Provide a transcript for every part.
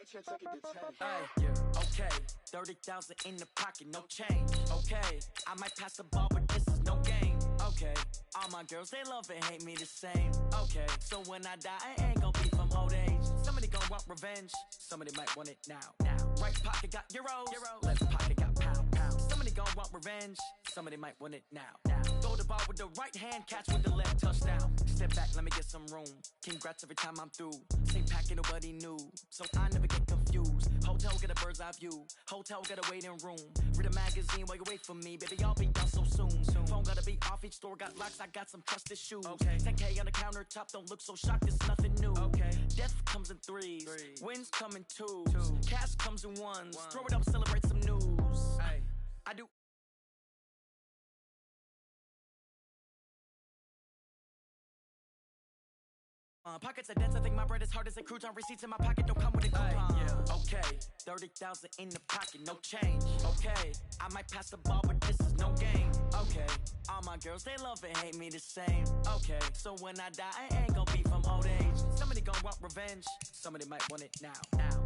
Hey, okay, 30,000 in the pocket, no change. Okay, I might pass the ball, but this is no game. Okay, all my girls, they love and hate me the same. Okay, so when I die, I ain't gonna be from old age. Somebody gonna want revenge, somebody might want it now. Right pocket got euros, left pocket got pound. Somebody gonna want revenge, somebody might want it now. Throw the ball with the right hand, catch with the left, touchdown. Step back, let me get some room. Congrats every time I'm through. Same packet, nobody knew, so I never get confused. Hotel get a bird's eye view, hotel get a waiting room. Read a magazine while you wait for me, baby, I'll be done so soon. Phone gotta be off, each store got locks, I got some trusted shoes. Okay, 10K on the countertop, don't look so shocked, it's nothing new. Okay, death comes in threes, wins come in twos, cash comes in ones. Throw it up, celebrate some news. I do. Pockets are dense, I think my bread is hard as a crouton. Receipts in my pocket don't come with a coupon. Okay, 30,000 in the pocket, no change. Okay, I might pass the ball, but this is no game. Okay, all my girls, they love and hate me the same. Okay, so when I die, I ain't gonna be from old age. Somebody gonna want revenge, somebody might want it now.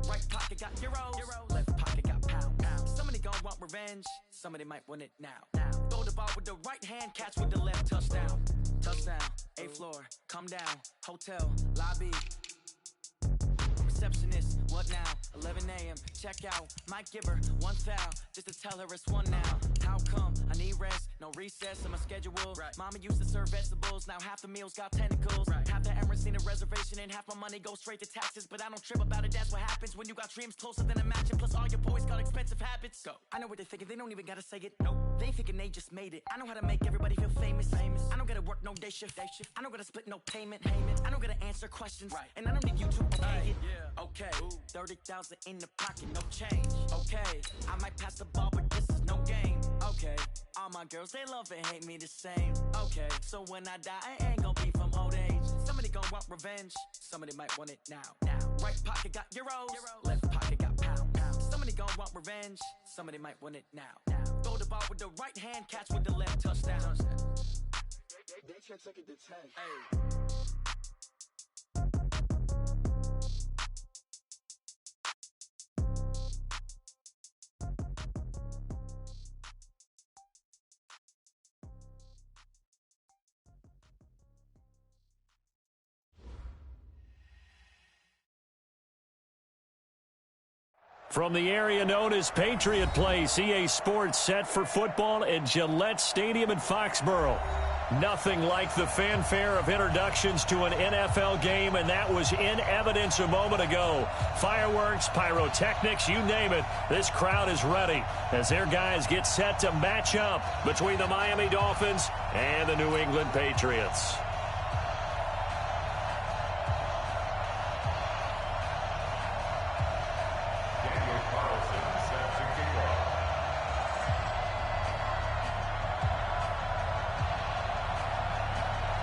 Right pocket got euros, left pocket got pound. Somebody gonna want revenge, somebody might want it now. Throw the ball with the right hand, catch with the left, touchdown. Touchdown, 8th floor, come down, hotel, lobby. Receptionist, what now? 11 a.m., check out, might give her one foul, just to tell her it's one now. How come? I need rest, no recess in my schedule. Mama used to serve vegetables, now half the meals got tentacles. Half the Emirates need a reservation and half my money goes straight to taxes. But I don't trip about it, that's what happens when you got dreams closer than a mansion. Plus all your boys got expensive habits. Go. I know what they're thinking, they don't even gotta say it. Nope. They thinking they just made it. I know how to make everybody feel famous. I don't gotta work no day shift. I don't gotta split no payment. I don't gotta answer questions. And I don't need you to okay it. Okay, 30,000 in the pocket, no change. Okay, I might pass the ball, but this is no game. Okay, all my girls, they love and hate me the same. Okay, so when I die, I ain't gonna be from old age. Somebody gonna want revenge, somebody might want it now. Right pocket got euros, left pocket got pound. Somebody gonna want revenge, somebody might want it now. Throw the ball with the right hand, catch with the left, touchdown. They can't take it to 10. Hey. From the area known as Patriot Place, EA Sports set for football at Gillette Stadium in Foxborough. Nothing like the fanfare of introductions to an NFL game, and that was in evidence a moment ago. Fireworks, pyrotechnics, you name it, this crowd is ready as their guys get set to match up between the Miami Dolphins and the New England Patriots.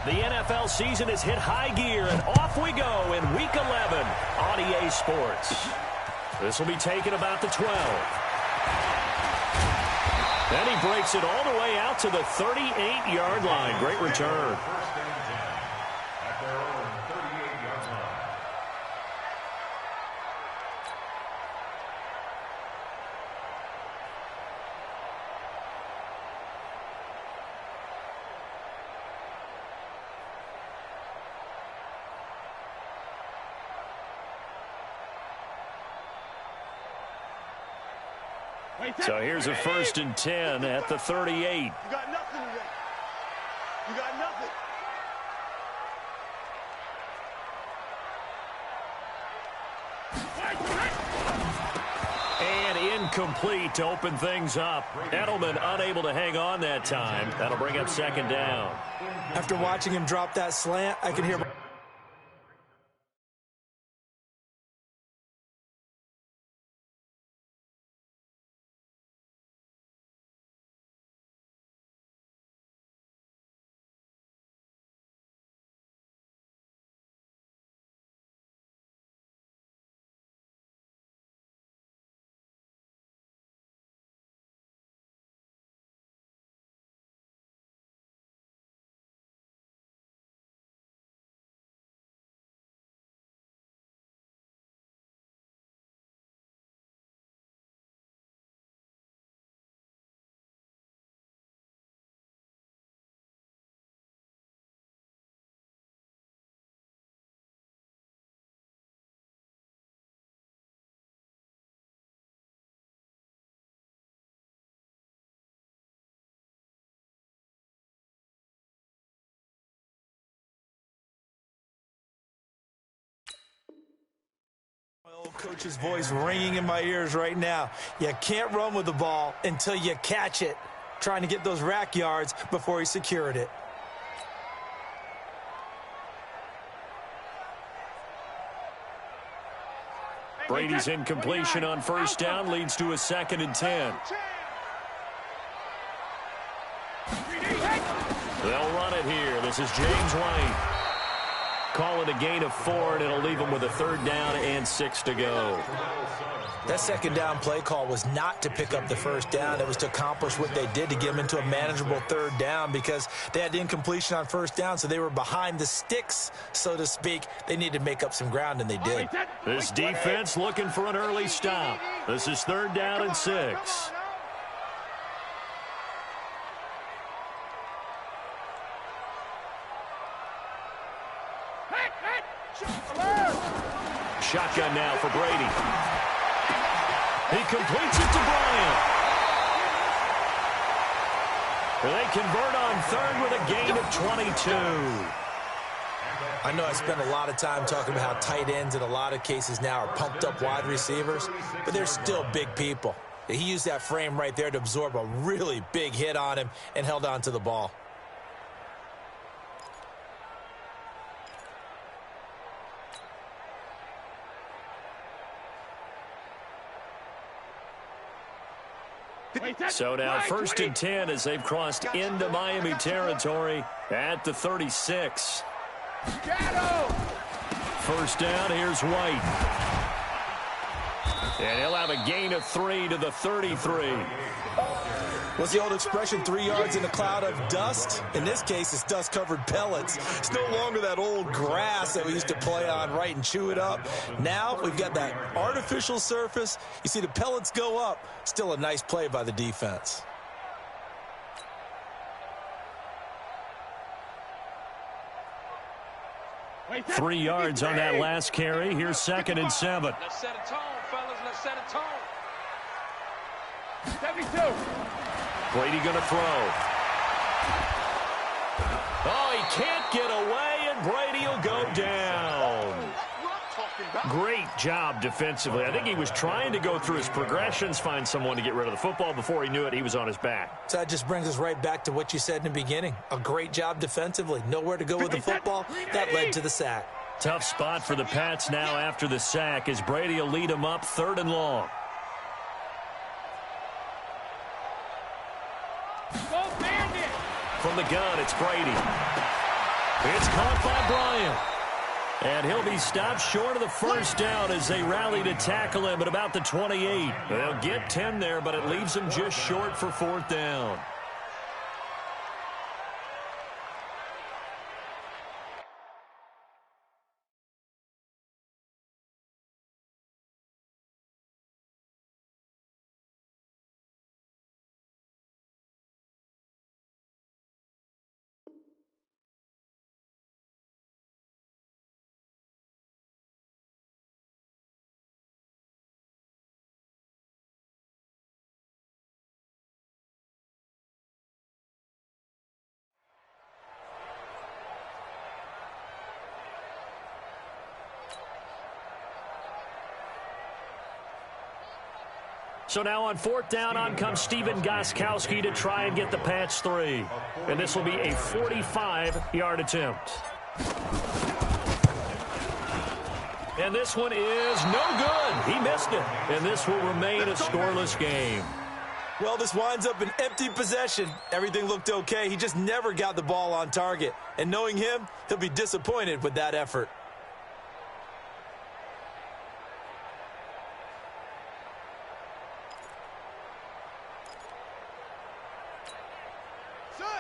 The NFL season has hit high gear, and off we go in Week 11 on EA Sports. This will be taken about the 12. Then he breaks it all the way out to the 38-yard line. Great return. So here's a 1st and 10 at the 38. You got nothing today. You got nothing. And incomplete to open things up. Edelman unable to hang on that time. That'll bring up 2nd down. After watching him drop that slant, I can hear Coach's voice ringing in my ears right now. You can't run with the ball until you catch it. Trying to get those rack yards before he secured it. Brady's incompletion on first down leads to a 2nd and 10. They'll run it here. This is James White. Call it a gain of 4, and it'll leave them with a 3rd down and 6 to go. That 2nd down play call was not to pick up the 1st down. It was to accomplish what they did, to get them into a manageable 3rd down, because they had the incompletion on 1st down, so they were behind the sticks, so to speak. They needed to make up some ground, and they did. This defense looking for an early stop. This is 3rd down and 6. Shotgun now for Brady. He completes it to Bryant. They convert on 3rd with a gain of 22. I know I spent a lot of time talking about how tight ends in a lot of cases now are pumped up wide receivers, but they're still big people. He used that frame right there to absorb a really big hit on him and held on to the ball. So now 1st and 10 as they've crossed into Miami territory at the 36. 1st down, here's White. And he'll have a gain of 3 to the 33. What's the old expression, 3 yards in a cloud of dust? In this case, it's dust-covered pellets. It's no longer that old grass that we used to play on, right, and chew it up. Now we've got that artificial surface. You see the pellets go up. Still a nice play by the defense. Three yards on that last carry. Here's 2nd and 7. Let's set a tone, fellas. Let's set a tone. 72. Brady going to throw. Oh, he can't get away, and Brady will go down. Great job defensively. I think he was trying to go through his progressions, find someone to get rid of the football. Before he knew it, he was on his back. So that just brings us right back to what you said in the beginning. A great job defensively. Nowhere to go with the football. That led to the sack. Tough spot for the Pats now after the sack as Brady will lead them up 3rd and long. From the gun, it's Brady. It's caught by Bryant. And he'll be stopped short of the 1st down as they rally to tackle him at about the 28. They'll get 10 there, but it leaves them just short for 4th down. So now on 4th down, on comes Steven Gostkowski to try and get the Pats 3. And this will be a 45-yard attempt. And this one is no good. He missed it. And this will remain a scoreless game. Well, this winds up an empty possession. Everything looked okay. He just never got the ball on target. And knowing him, he'll be disappointed with that effort.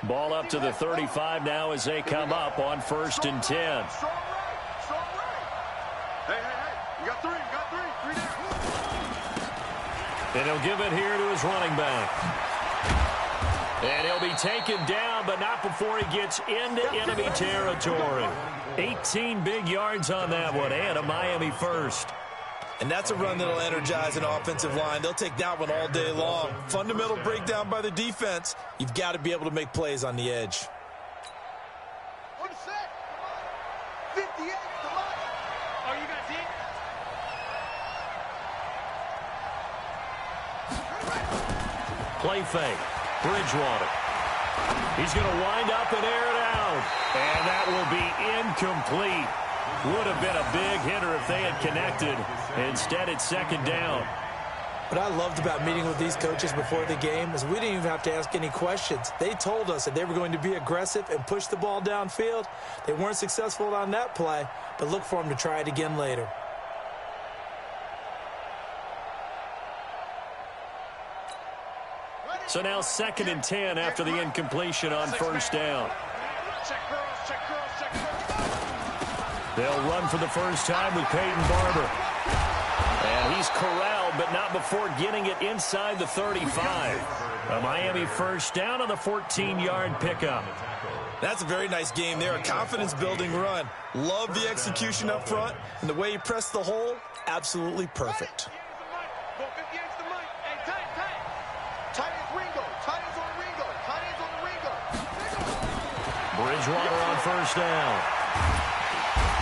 Ball up to the 35 now as they come up on 1st and 10. Hey, you got 3, you got 3 down. And he'll give it here to his running back. And he'll be taken down, but not before he gets into enemy territory. 18 big yards on that one, and a Miami first. And that's a run that'll energize an offensive line. They'll take that one all day long. Fundamental breakdown by the defense. You've got to be able to make plays on the edge. 58, come on. Oh, you got Play fake. Bridgewater. He's going to wind up and air it out. And that will be incomplete. Would have been a big hitter if they had connected. Instead, it's second down. What I loved about meeting with these coaches before the game is we didn't even have to ask any questions. They told us that they were going to be aggressive and push the ball downfield. They weren't successful on that play, but look for them to try it again later. So now 2nd and 10 after the incompletion on first down. They'll run for the first time with Peyton Barber. And he's corralled, but not before getting it inside the 35. A Miami first down on the 14-yard pickup. That's a very nice game there, a confidence-building run. Love the execution up front, and the way he pressed the hole, absolutely perfect. Bridgewater on first down.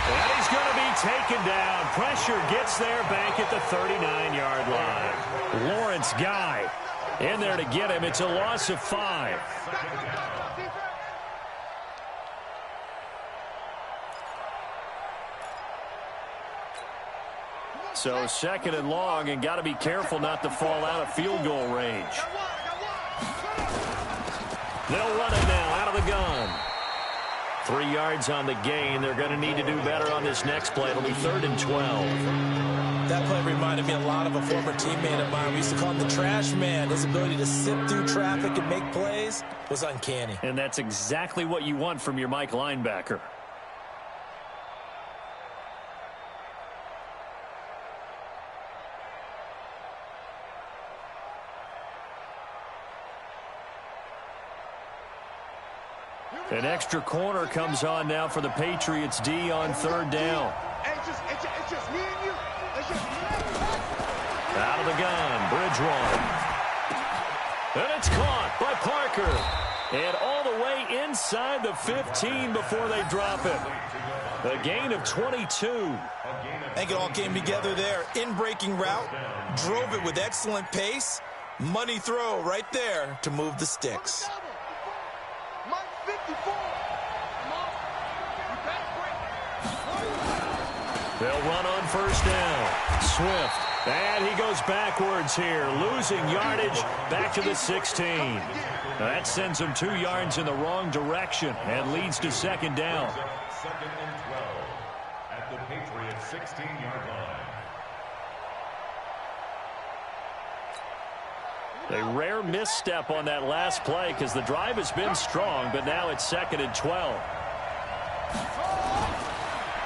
And he's going to be taken down. Pressure gets there back at the 39-yard line. Lawrence Guy in there to get him. It's a loss of 5. So 2nd and long, and got to be careful not to fall out of field goal range. They'll run it now out of the gun. 3 yards on the gain. They're going to need to do better on this next play. It'll be 3rd and 12. That play reminded me a lot of a former teammate of mine. We used to call him the trash man. His ability to sift through traffic and make plays was uncanny. And that's exactly what you want from your Mike linebacker. An extra corner comes on now for the Patriots D on 3rd down. It's just me and you. Out of the gun, Bridgewater. And it's caught by Parker. And all the way inside the 15 before they drop it. A gain of 22. I think it all came together there. In-breaking route, drove it with excellent pace. Money throw right there to move the sticks. They'll run on first down. Swift. And he goes backwards here, losing yardage back to the 16. Now that sends him 2 yards in the wrong direction and leads to 2nd down. 2nd and 12 at the Patriots 16-yard line. A rare misstep on that last play because the drive has been strong, but now it's 2nd and 12.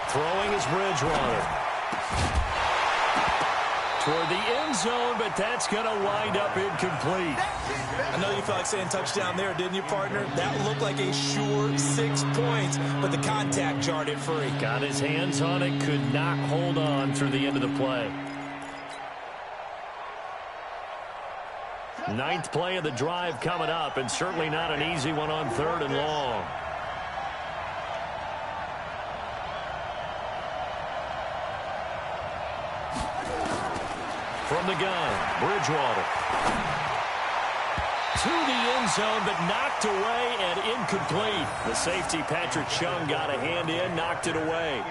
Throwing is Bridgewater. Toward the end zone, but that's going to wind up incomplete. I know you felt like saying touchdown there, didn't you, partner? That looked like a sure 6 points, but the contact jarred it free. Got his hands on it, could not hold on through the end of the play. 9th play of the drive coming up, and certainly not an easy one on 3rd and long. From the gun, Bridgewater. To the end zone, but knocked away and incomplete. The safety, Patrick Chung, got a hand in, knocked it away.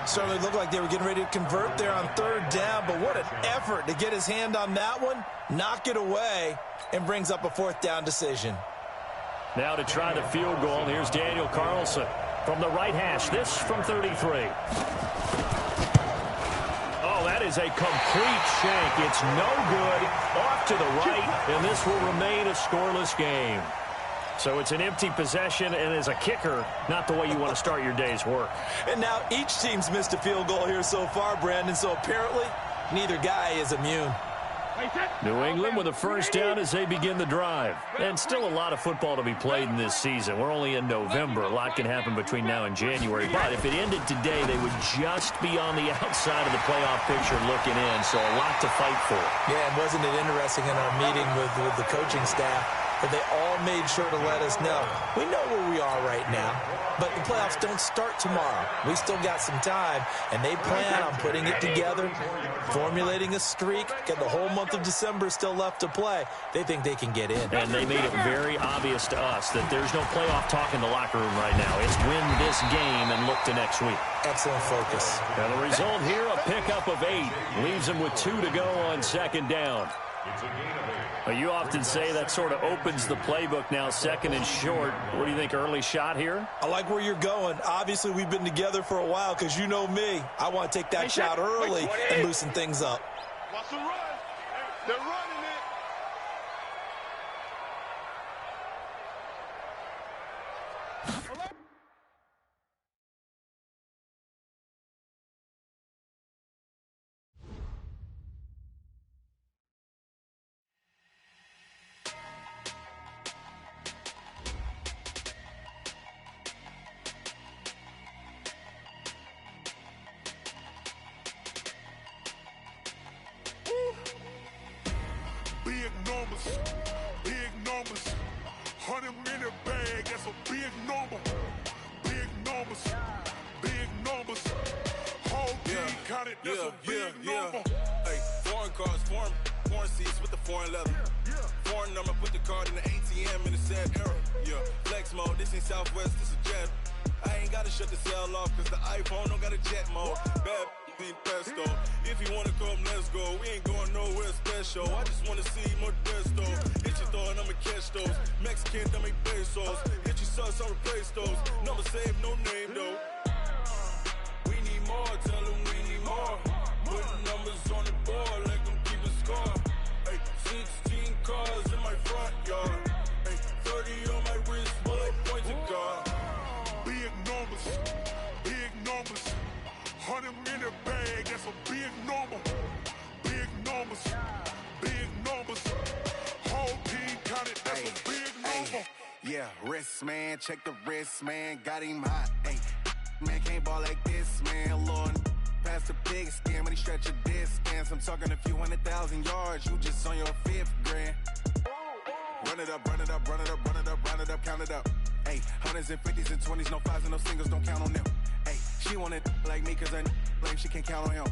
Certainly looked like they were getting ready to convert there on 3rd down, but what an effort to get his hand on that one, knock it away, and brings up a 4th down decision. Now to try the field goal, here's Daniel Carlson from the right hash. This from 33. Oh, that is a complete shank. It's no good. Off to the right, and this will remain a scoreless game. So it's an empty possession, and as a kicker, not the way you want to start your day's work. And now each team's missed a field goal here so far, Brandon, so apparently neither guy is immune. New England with a first down as they begin the drive. And still a lot of football to be played in this season. We're only in November. A lot can happen between now and January. But if it ended today, they would just be on the outside of the playoff picture looking in. So a lot to fight for. Yeah, and wasn't it interesting in our meeting with the coaching staff that they all made sure to let us know. We know where we are right now, but the playoffs don't start tomorrow. We still got some time, and they plan on putting it together, formulating a streak, and the whole month of December is still left to play. They think they can get in. And they made it very obvious to us that there's no playoff talk in the locker room right now. It's win this game and look to next week. Excellent focus. And the result here, a pickup of 8. Leaves them with 2 to go on second down. It's a gain of 8. Well, you often say that sort of opens the playbook now, second and short. What do you think, early shot here? I like where you're going. Obviously, we've been together for a while because you know me. I want to take that shot early and loosen things up. Watch them run. They're running it. Big numbers, 100 in a bag, that's a big number. Big numbers, whole team counted, that's a big number. Hey, foreign cars, foreign seats with the foreign leather. Foreign number, put the card in the ATM in the sad era. Yeah, flex mode, this ain't Southwest, this a jet. I ain't gotta shut the cell off, cause the iPhone don't got a jet mode. Bad ain't pesto. If you wanna come, let's go. We ain't going nowhere special. I just wanna see more desto. Hit your thought, I'ma catch those. Mexican, I make pesos. Hit your sus, I'll replace those. Number saved, no name though. We need more, tell them we need more. Putting numbers on the board like I'm keeping score. Hey, 16 cars in my front yard. Hey, 30 on my wrist while I point to God. Big numbers, 100 in a bag, that's a big number. Big numbers, whole team counted, that's a big number. Yeah, wrist man, check the wrist man, got him hot. Hey, man can't ball like this, man. Lord, past the pig skin, but he stretch a distance. I'm talking a few 100,000 yards, you just on your 5th grand. Run it up, count it up. Hey, 100s and 50s and 20s, no 5s and no singles, don't count on them. Hey, she want it like me, cause her like she can't count on him.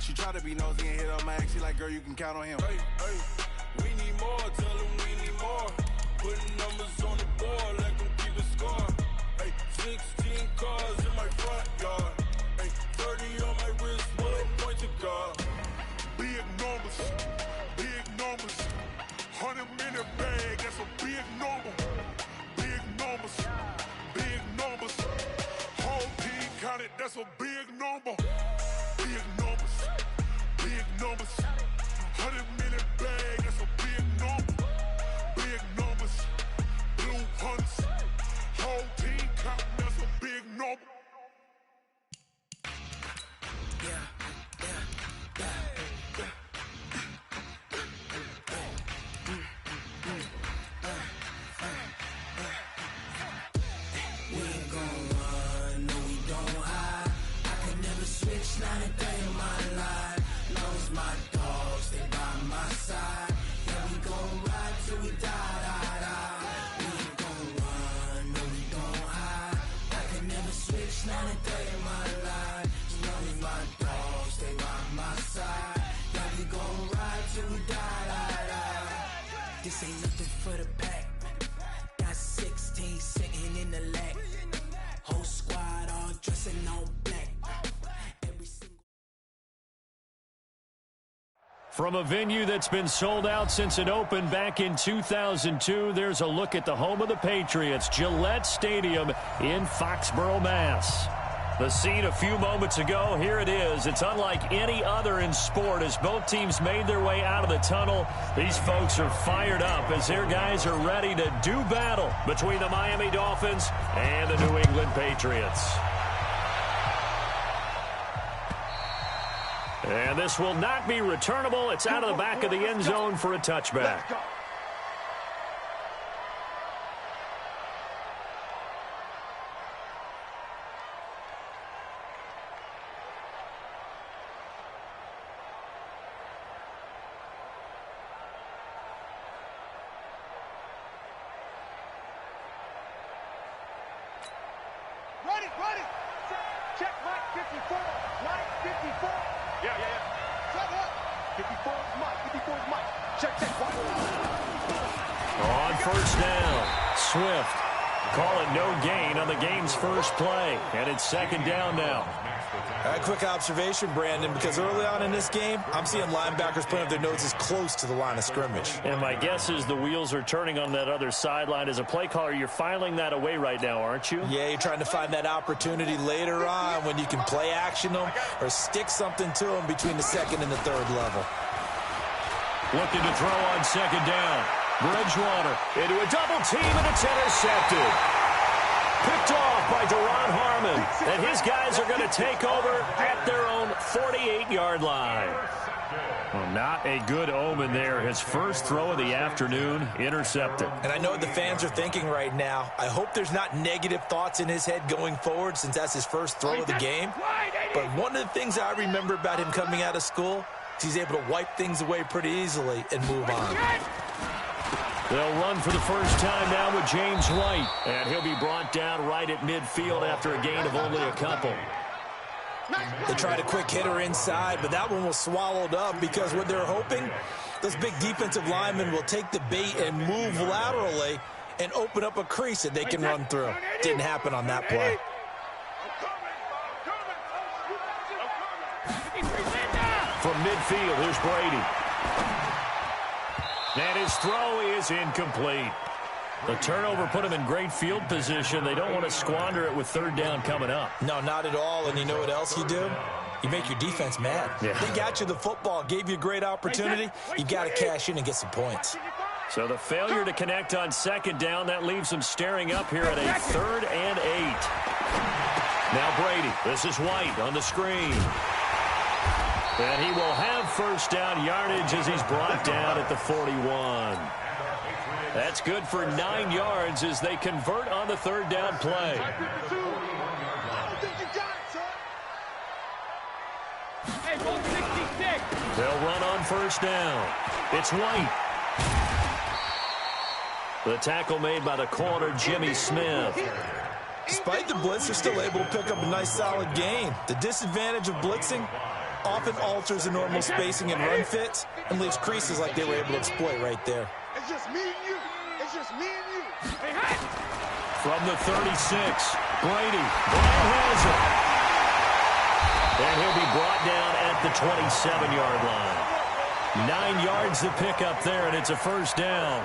She try to be nosy and hit on my ex, she like, girl, you can count on him. Hey, we need more, tell them we need more. Putting numbers on the board like I'm keeping score. Hey, 16 cars in my front yard. Hey, 30 on my wrist while I point to God. Big numbers, 100 in a bag, that's a big number. Big numbers, whole team counted, that's a big number. Big numbers, 100 in a bag, that's a big number. Big numbers, blue hunts, whole team counting, that's a big number. Not a day in my life. Knows my dogs, they by my side. Yeah, we gon' ride till we die. We ain't gon' run, no, we don't hide. I can never switch, not a day in my life. Knows my dogs, they by my side. Yeah, we gon' ride till we die. This ain't nothing for the pack. Got 16 sitting in the lag. Whole squad all dressing all black. From a venue that's been sold out since it opened back in 2002, there's a look at the home of the Patriots, Gillette Stadium in Foxborough, Mass. The scene a few moments ago, here it is. It's unlike any other in sport as both teams made their way out of the tunnel. These folks are fired up as their guys are ready to do battle between the Miami Dolphins and the New England Patriots. And this will not be returnable. It's out of the back of the end zone for a touchback. Ready. Check Mike 54. Mike 54. Yeah. Shut up. 54 is Mike. 54 is Mike. Check. On first down, Swift. Call it no gain on the game's first play. And it's second down now. A quick observation, Brandon, because early on in this game, I'm seeing linebackers putting up their noses close to the line of scrimmage. And my guess is the wheels are turning on that other sideline. As a play caller, you're filing that away right now, aren't you? Yeah, you're trying to find that opportunity later on when you can play action them or stick something to them between the second and the third level. Looking to throw on second down. Bridgewater into a double team, and it's intercepted. Picked off by Deron Harmon. And his guys are going to take over at their own 48-yard line. Well, not a good omen there. His first throw of the afternoon, intercepted. And I know what the fans are thinking right now. I hope there's not negative thoughts in his head going forward since that's his first throw of the game. But one of the things I remember about him coming out of school is he's able to wipe things away pretty easily and move on. They'll run for the first time now with James White. And he'll be brought down right at midfield after a gain of only a couple. They tried a quick hitter inside, but that one was swallowed up because what they're hoping, those big defensive linemen will take the bait and move laterally and open up a crease that they can run through. Didn't happen on that play. From midfield, here's Brady. And his throw is incomplete. The turnover put him in great field position. They don't want to squander it with third down coming up. No, not at all. And you know what else you do? You make your defense mad. Yeah. They got you the football, gave you a great opportunity. You got to cash in and get some points. So the failure to connect on second down, that leaves them staring up here at a 3rd and 8. Now Brady. This is White on the screen. And he will have first down yardage as he's brought down at the 41. That's good for 9 yards as they convert on the third down play. They'll run on first down. It's White. The tackle made by the corner, Jimmy Smith. Despite the blitz, they're still able to pick up a nice solid gain. The disadvantage of blitzing often alters the normal spacing and run fits and leaves creases like they were able to exploit right there. It's just me and you. It's just me and you. From the 36, Brady. Brian has it. And he'll be brought down at the 27-yard line. 9 yards to pick up there, and it's a first down.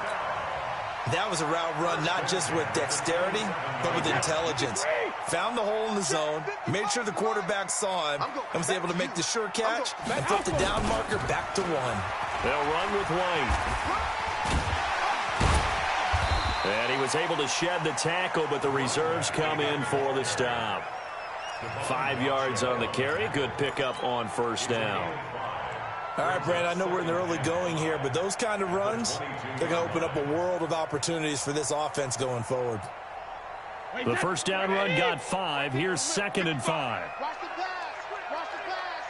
That was a route run not just with dexterity, but with intelligence. Found the hole in the zone, made sure the quarterback saw him, and was able to make the sure catch and flip the down marker back to 1. They'll run with White. And he was able to shed the tackle, but the reserves come in for the stop. 5 yards on the carry. Good pickup on first down. All right, Brandon, I know we're in the early going here, but those kind of runs, they're going to open up a world of opportunities for this offense going forward. The first down run got 5. Here's 2nd and 5. Watch the pass. Watch the pass.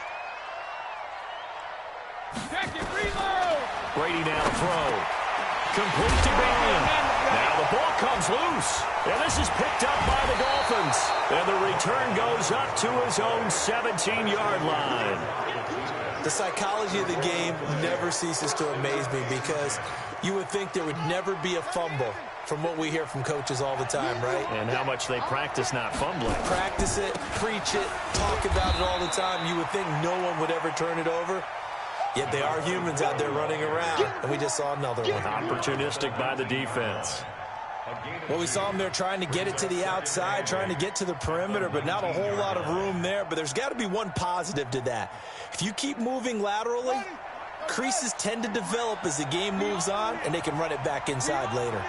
Brady now to throw. Complete to Bryant. Now the ball comes loose. And this is picked up by the Dolphins. And the return goes up to his own 17-yard line. The psychology of the game never ceases to amaze me because you would think there would never be a fumble from what we hear from coaches all the time, right? And how much they practice not fumbling. Practice it, preach it, talk about it all the time. You would think no one would ever turn it over. Yet they are humans out there running around, and we just saw another one. Opportunistic by the defense. Well, we saw them there trying to get it to the outside, trying to get to the perimeter, but not a whole lot of room there. But there's got to be one positive to that. If you keep moving laterally, creases tend to develop as the game moves on, and they can run it back inside later.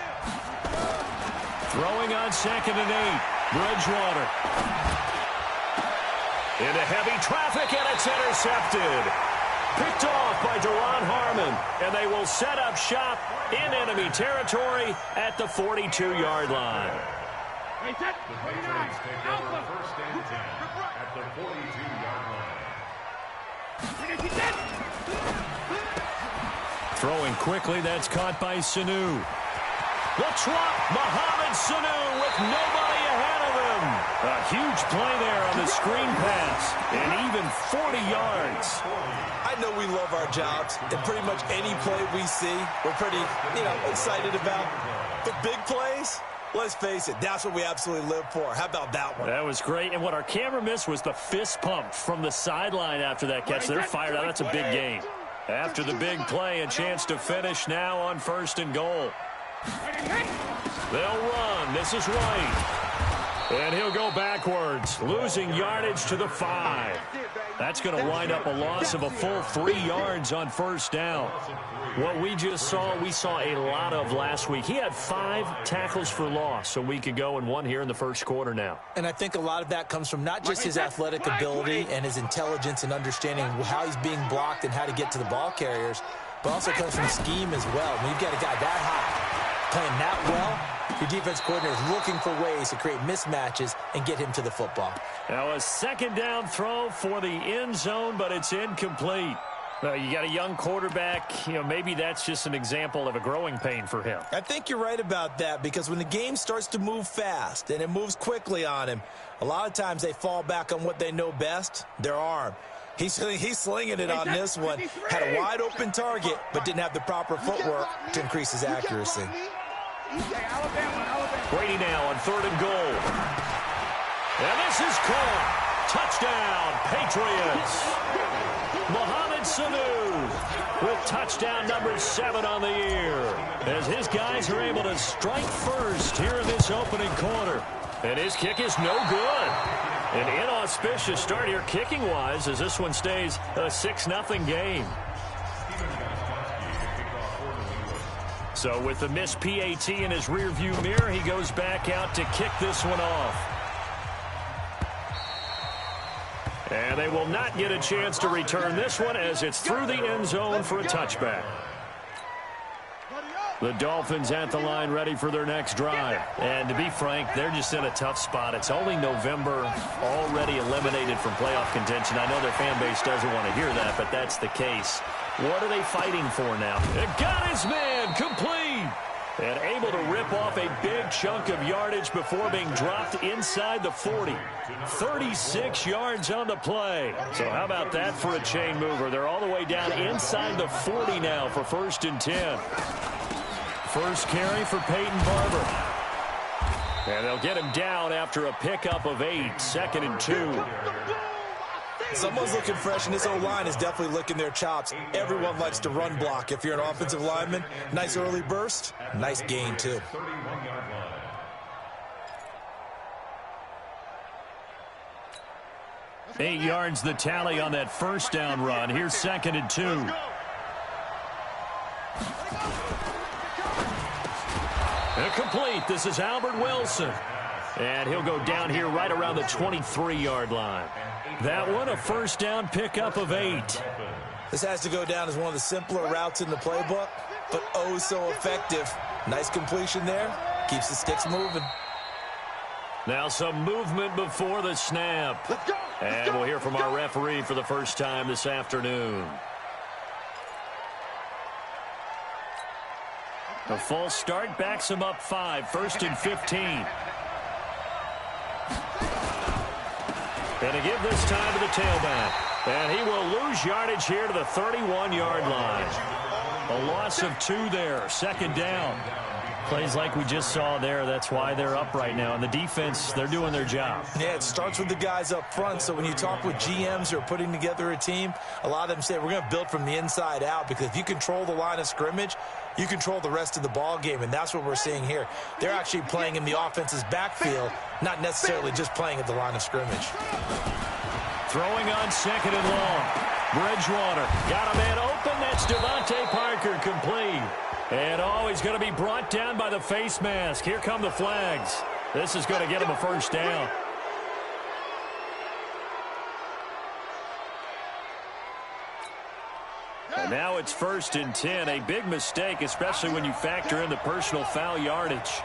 Throwing on 2nd and 8. Bridgewater. Into heavy traffic, and it's intercepted. Picked off by Deron Harmon, and they will set up shop in enemy territory at the 42-yard line. The Patriots take over 1st and 10 at the 42-yard line. Throwing quickly, that's caught by Sanu. The trap, Mohamed Sanu with nobody ahead of him. A huge play there on the screen pass, and even 40 yards. I know we love our jobs, and pretty much any play we see, we're pretty, excited about. But big plays, let's face it, that's what we absolutely live for. How about that one? That was great, and what our camera missed was the fist pump from the sideline after that catch. They're fired out. That's a big game. After the big play, a chance to finish now on 1st and goal. They'll run. This is White. And he'll go backwards, losing yardage to the 5. That's going to wind up a loss of a full 3 yards on 1st down. What we just saw, we saw a lot of last week. He had 5 tackles for loss a week ago and 1 here in the first quarter now. And I think a lot of that comes from not just his athletic ability and his intelligence and understanding how he's being blocked and how to get to the ball carriers, but also comes from scheme as well. When you've got a guy that high, playing that well, your defense coordinator is looking for ways to create mismatches and get him to the football. Now a 2nd down throw for the end zone, but it's incomplete. You got a young quarterback. Maybe that's just an example of a growing pain for him. I think you're right about that, because when the game starts to move fast and it moves quickly on him, a lot of times they fall back on what they know best, their arm. He's slinging it on this one. Had a wide open target, but didn't have the proper footwork to increase his accuracy. Brady now on 3rd and goal. And this is caught. Touchdown, Patriots. Mohamed Sanu with touchdown number 7 on the year, as his guys are able to strike first here in this opening quarter. And his kick is no good. An inauspicious start here kicking-wise, as this one stays a 6-0 game. So with the missed PAT in his rearview mirror, he goes back out to kick this one off. And they will not get a chance to return this one, as it's through the end zone for a touchback. The Dolphins at the line, ready for their next drive. And to be frank, they're just in a tough spot. It's only November, already eliminated from playoff contention. I know their fan base doesn't want to hear that, but that's the case. What are they fighting for now? It got his man, complete. And able to rip off a big chunk of yardage before being dropped inside the 40. 36 yards on the play. So how about that for a chain mover? They're all the way down inside the 40 now for 1st and 10. First carry for Peyton Barber. And they'll get him down after a pickup of 8. 2nd and 2. Someone's looking fresh, and this O-line is definitely licking their chops. Everyone likes to run block. If you're an offensive lineman, nice early burst, nice gain too. Eight yards the tally on that 1st down run. Here's 2nd and 2. Incomplete. This is Albert Wilson. And he'll go down here right around the 23-yard line. That one, a 1st down pickup of 8. This has to go down as one of the simpler routes in the playbook, but oh so effective. Nice completion there. Keeps the sticks moving. Now some movement before the snap. And we'll hear from our referee for the first time this afternoon. A false start backs him up 5. 1st and 15. And to give this time to the tailback. And he will lose yardage here to the 31-yard line. A loss of 2 there. 2nd down. Plays like we just saw there. That's why they're up right now. And the defense, they're doing their job. Yeah, it starts with the guys up front. So when you talk with GMs who are putting together a team, a lot of them say we're going to build from the inside out, because if you control the line of scrimmage, you control the rest of the ball game, and that's what we're seeing here. They're actually playing in the offense's backfield, not necessarily just playing at the line of scrimmage. Throwing on 2nd and long. Bridgewater got a man open. That's Devontae Parker, complete. And he's going to be brought down by the face mask. Here come the flags. This is going to get him a 1st down. And now it's 1st and 10. A big mistake, especially when you factor in the personal foul yardage.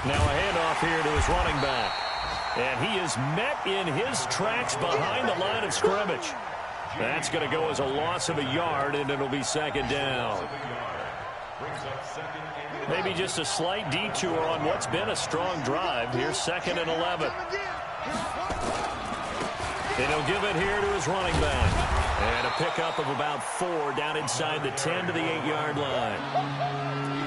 Now a handoff here to his running back. And he is met in his tracks behind the line of scrimmage. That's going to go as a loss of a yard, and it'll be second down. Maybe just a slight detour on what's been a strong drive. Here's 2nd and 11. And he'll give it here to his running back. And a pickup of about 4 down inside the 10 to the 8-yard line.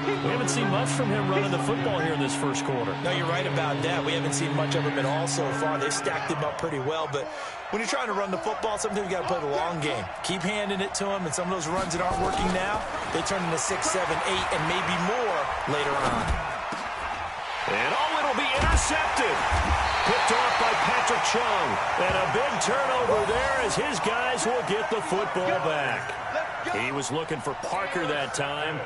We haven't seen much from him running the football here in this first quarter. No, you're right about that. We haven't seen much of him at all so far. They've stacked him up pretty well, but when you're trying to run the football, sometimes you got to play the long game. Keep handing it to him, and some of those runs that aren't working now, they turn into 6, 7, 8, and maybe more later on. And it'll be intercepted. Picked off by Patrick Chung. And a big turnover there as his guys will get the football back. He was looking for Parker that time.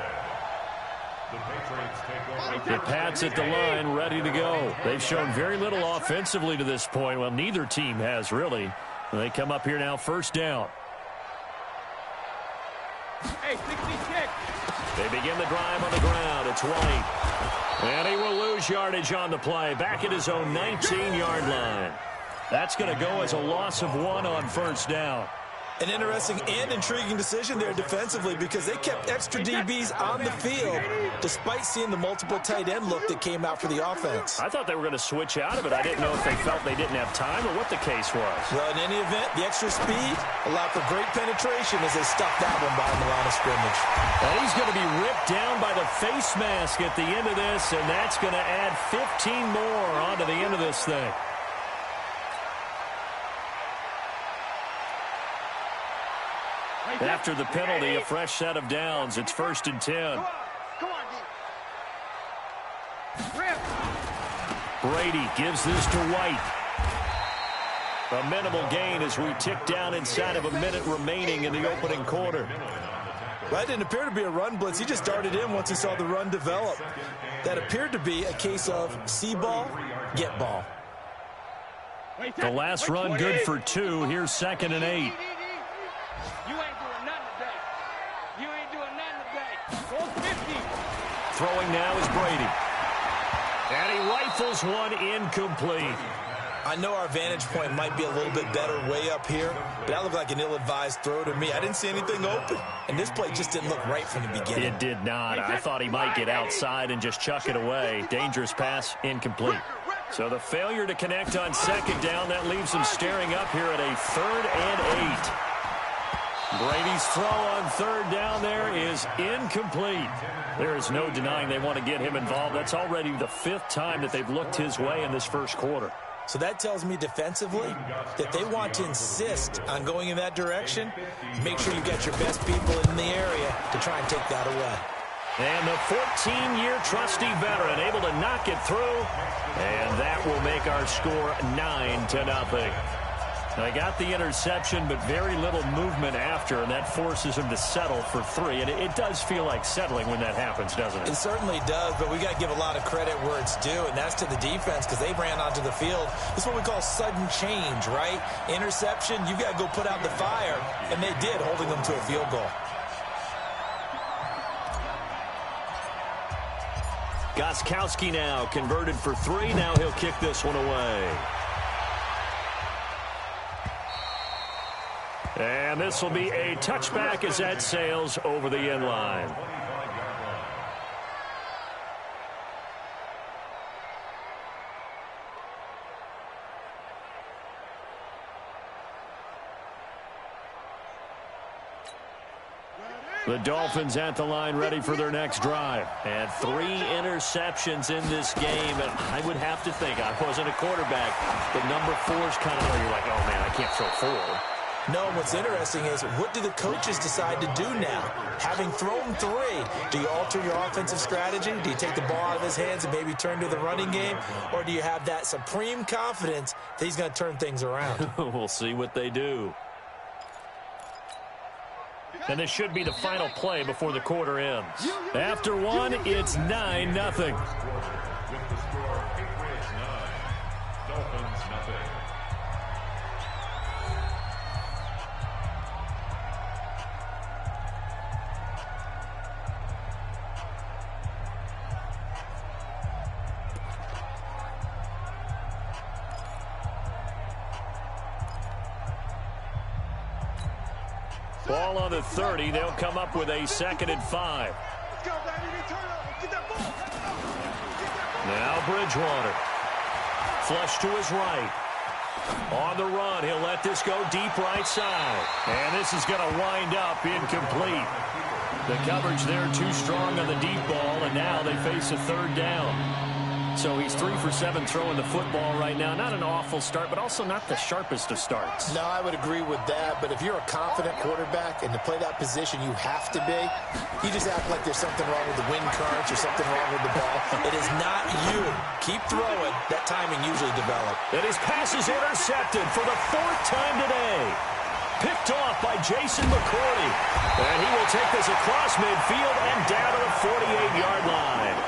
The Pats at the line, ready to go. They've shown very little offensively to this point. Well, neither team has, really. They come up here now, first down. Hey, 66. They begin the drive on the ground. It's White. And he will lose yardage on the play. Back at his own 19-yard line. That's going to go as a loss of 1 on first down. An interesting and intriguing decision there defensively because they kept extra DBs on the field despite seeing the multiple tight end look that came out for the offense. I thought they were going to switch out of it. I didn't know if they felt they didn't have time or what the case was. Well, in any event, the extra speed allowed for great penetration as they stuffed that one by the line of scrimmage. And he's going to be ripped down by the face mask at the end of this, and that's going to add 15 more onto the end of this thing. After the penalty, a fresh set of downs. It's 1st and 10. Come on, D. Brady gives this to White. A minimal gain as we tick down inside of a minute remaining in the opening quarter. That didn't appear to be a run blitz. He just darted in once he saw the run develop. That appeared to be a case of see ball, get ball. The last run good for 2. Here's 2nd and 8. You ain't doing nothing today. You ain't doing nothing today. Go 50. Throwing now is Brady. And he rifles one incomplete. I know our vantage point might be a little bit better way up here, but that looked like an ill-advised throw to me. I didn't see anything open, and this play just didn't look right from the beginning. It did not. I thought he might get outside and just chuck it away. Dangerous pass, incomplete. So the failure to connect on 2nd down, that leaves him staring up here at a 3rd and 8. Brady's throw on 3rd down there is incomplete. There is no denying they want to get him involved. That's already the 5th time that they've looked his way in this first quarter. So that tells me defensively that they want to insist on going in that direction. Make sure you get your best people in the area to try and take that away. And the 14-year trusty veteran able to knock it through. And that will make our score 9-0. They got the interception, but very little movement after, and that forces him to settle for 3. And it does feel like settling when that happens, doesn't it? It certainly does, but we got to give a lot of credit where it's due, and that's to the defense because they ran onto the field. This is what we call sudden change, right? Interception, you got to go put out the fire, and they did, holding them to a field goal. Gostkowski now converted for 3. Now he'll kick this one away. And this will be a touchback as that sails over the end line. The Dolphins at the line ready for their next drive. And 3 interceptions in this game. And I would have to think, I wasn't a quarterback, but number 4 is kind of where you're like, oh, man, I can't throw 4. No, what's interesting is what do the coaches decide to do now? Having thrown 3, do you alter your offensive strategy? Do you take the ball out of his hands and maybe turn to the running game? Or do you have that supreme confidence that he's going to turn things around? We'll see what they do. And this should be the final play before the quarter ends. After 1, it's 9-0. With the score, Patriots 9, Dolphins 0. Ball on the 30. They'll come up with a 2nd and 5. Now Bridgewater. Flush to his right. On the run, he'll let this go deep right side. And this is going to wind up incomplete. The coverage there too strong on the deep ball, and now they face a 3rd down. So he's 3 for 7 throwing the football right now. Not an awful start, but also not the sharpest of starts. No, I would agree with that. But if you're a confident quarterback and to play that position you have to be, you just act like there's something wrong with the wind currents or something wrong with the ball. It is not you. Keep throwing. That timing usually develops. And his pass is intercepted for the 4th time today. Picked off by Jason McCourty. And he will take this across midfield and down to the 48-yard line.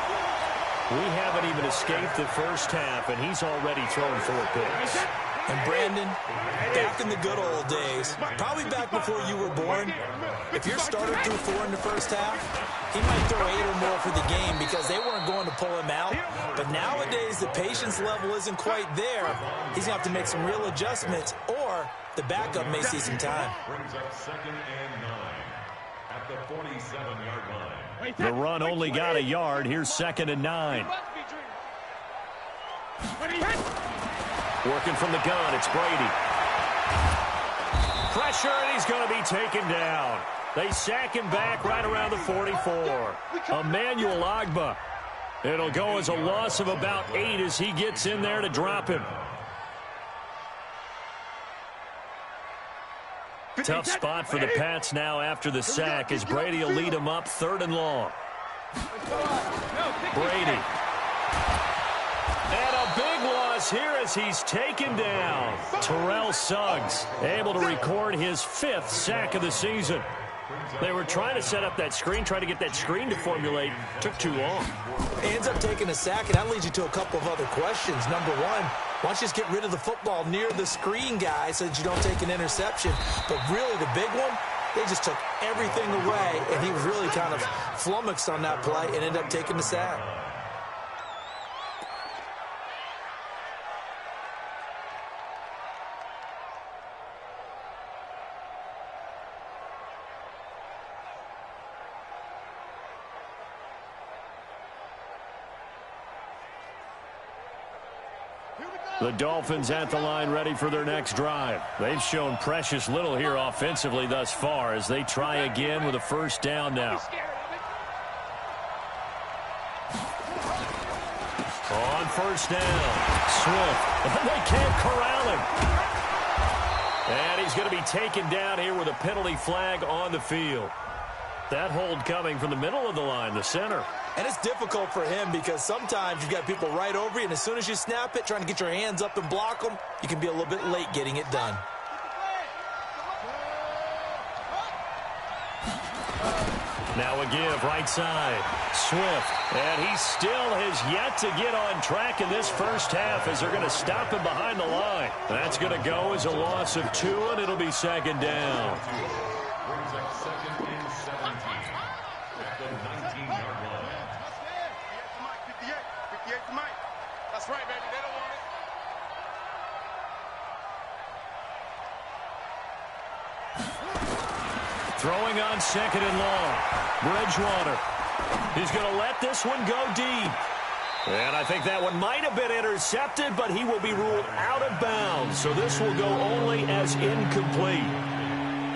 We haven't even escaped the first half, and he's already thrown 4 picks. And Brandon, back in the good old days, probably back before you were born, if your starter threw 4 in the first half, he might throw 8 or more for the game because they weren't going to pull him out. But nowadays, the patience level isn't quite there. He's going to have to make some real adjustments, or the backup may see some time. Brings up 2nd and 9 at the 47-yard line. The run only got a yard. Here's 2nd and 9. Working from the gun, it's Brady. Pressure, and he's going to be taken down. They sack him back right around the 44. Emmanuel Ogbah. It'll go as a loss of about 8 as he gets in there to drop him. Tough spot for the Pats now after the sack as Brady will lead them up 3rd and long. Brady. And a big loss here as he's taken down. Terrell Suggs able to record his 5th sack of the season. They were trying to set up that screen, trying to get that screen to formulate. Took too long. He ends up taking a sack, and that leads you to a couple of other questions. Number one, why don't you just get rid of the football near the screen guy so that you don't take an interception? But really, the big one, they just took everything away, and he was really kind of flummoxed on that play and ended up taking the sack. The Dolphins at the line ready for their next drive. They've shown precious little here offensively thus far as they try again with a 1st down now. On 1st down, Swift. They can't corral him. And he's going to be taken down here with a penalty flag on the field. That hold coming from the middle of the line, the center. And it's difficult for him because sometimes you've got people right over you, and as soon as you snap it, trying to get your hands up and block them, you can be a little bit late getting it done. Now a give, right side. Swift. And he still has yet to get on track in this first half as they're going to stop him behind the line. That's going to go as a loss of 2, and it'll be 2nd down. Brings up 2nd and 17 at the 19-yard line. That's right, baby. They don't want it. Throwing on 2nd and long. Bridgewater. He's going to let this one go deep. And I think that one might have been intercepted, but he will be ruled out of bounds. So this will go only as incomplete.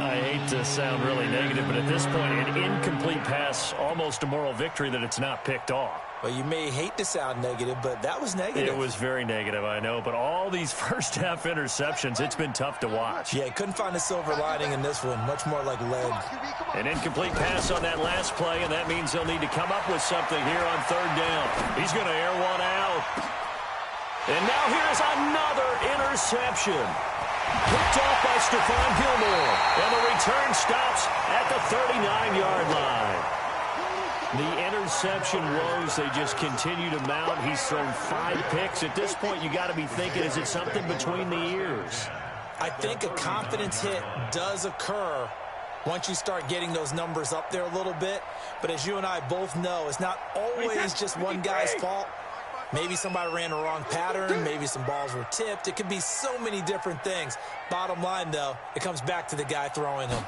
I hate to sound really negative, but at this point, an incomplete pass, almost a moral victory that it's not picked off. Well, you may hate to sound negative, but that was negative. It was very negative, I know. But all these first-half interceptions, it's been tough to watch. Yeah, couldn't find a silver lining in this one. Much more like lead. An incomplete pass on that last play, and that means they'll need to come up with something here on 3rd down. He's going to air one out. And now here's another interception. Picked off by Stephon Gilmore. And the return stops at the 39-yard line. The interception woes, they just continue to mount. He's thrown 5 picks. At this point, you got to be thinking, is it something between the ears? I think a confidence hit does occur once you start getting those numbers up there a little bit. But as you and I both know, it's not always just one guy's fault. Maybe somebody ran a wrong pattern. Maybe some balls were tipped. It could be so many different things. Bottom line, though, it comes back to the guy throwing them.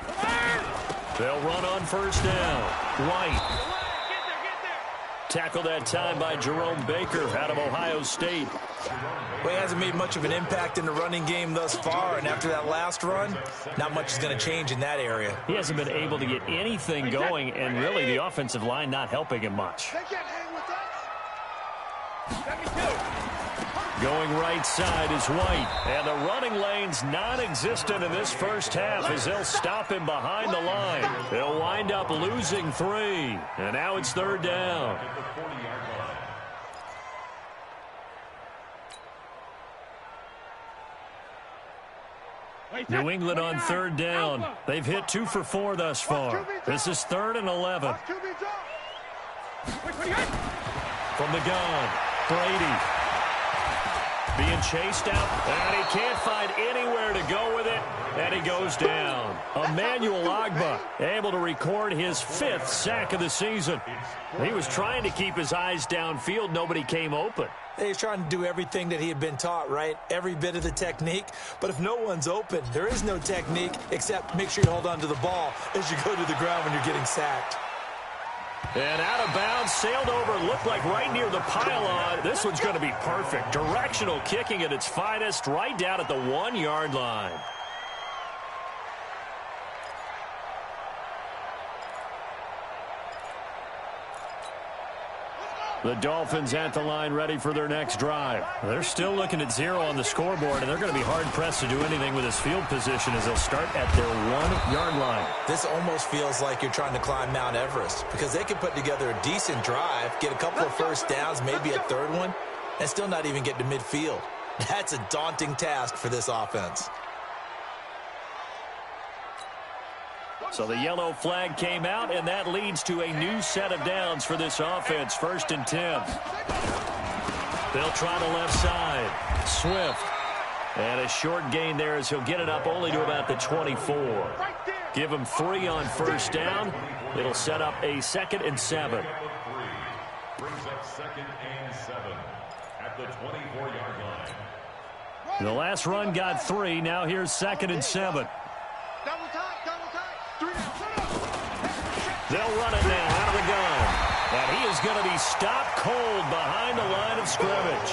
They'll run on first down. White. Tackled that time by Jerome Baker out of Ohio State. Well, he hasn't made much of an impact in the running game thus far, and after that last run, not much is going to change in that area. He hasn't been able to get anything going, and really the offensive line not helping him much. Going right side is White, and the running lane's non-existent in this first half as they'll stop him behind the line. They'll wind up losing 3, and now it's third down. New England on third down. They've hit 2 for 4 thus far. This is 3rd and 11. From the gun, Brady. Being chased out, and he can't find anywhere to go with it, and he goes down. Emmanuel Ogbah able to record his 5th sack of the season. He was trying to keep his eyes downfield. Nobody came open. He's trying to do everything that he had been taught, right? Every bit of the technique. But if no one's open, there is no technique except make sure you hold on to the ball as you go to the ground when you're getting sacked. And out of bounds, sailed over, looked like right near the pylon. This one's going to be perfect. Directional kicking at its finest, right down at the 1-yard line. The Dolphins at the line ready for their next drive. They're still looking at 0 on the scoreboard, and they're going to be hard-pressed to do anything with this field position as they'll start at their 1-yard line. This almost feels like you're trying to climb Mount Everest because they can put together a decent drive, get a couple of first downs, maybe a third one, and still not even get to midfield. That's a daunting task for this offense. So the yellow flag came out, and that leads to a new set of downs for this offense. 1st and 10. They'll try the left side. Swift. And a short gain there as he'll get it up only to about the 24. Give him 3 on first down. It'll set up a 2nd and 7. Brings up 2nd and 7 at the 24-yard line. The last run got 3. Now here's 2nd and 7. They'll run it now out of the gun. And he is going to be stopped cold behind the line of scrimmage.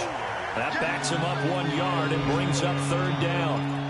That backs him up 1 yard and brings up 3rd down.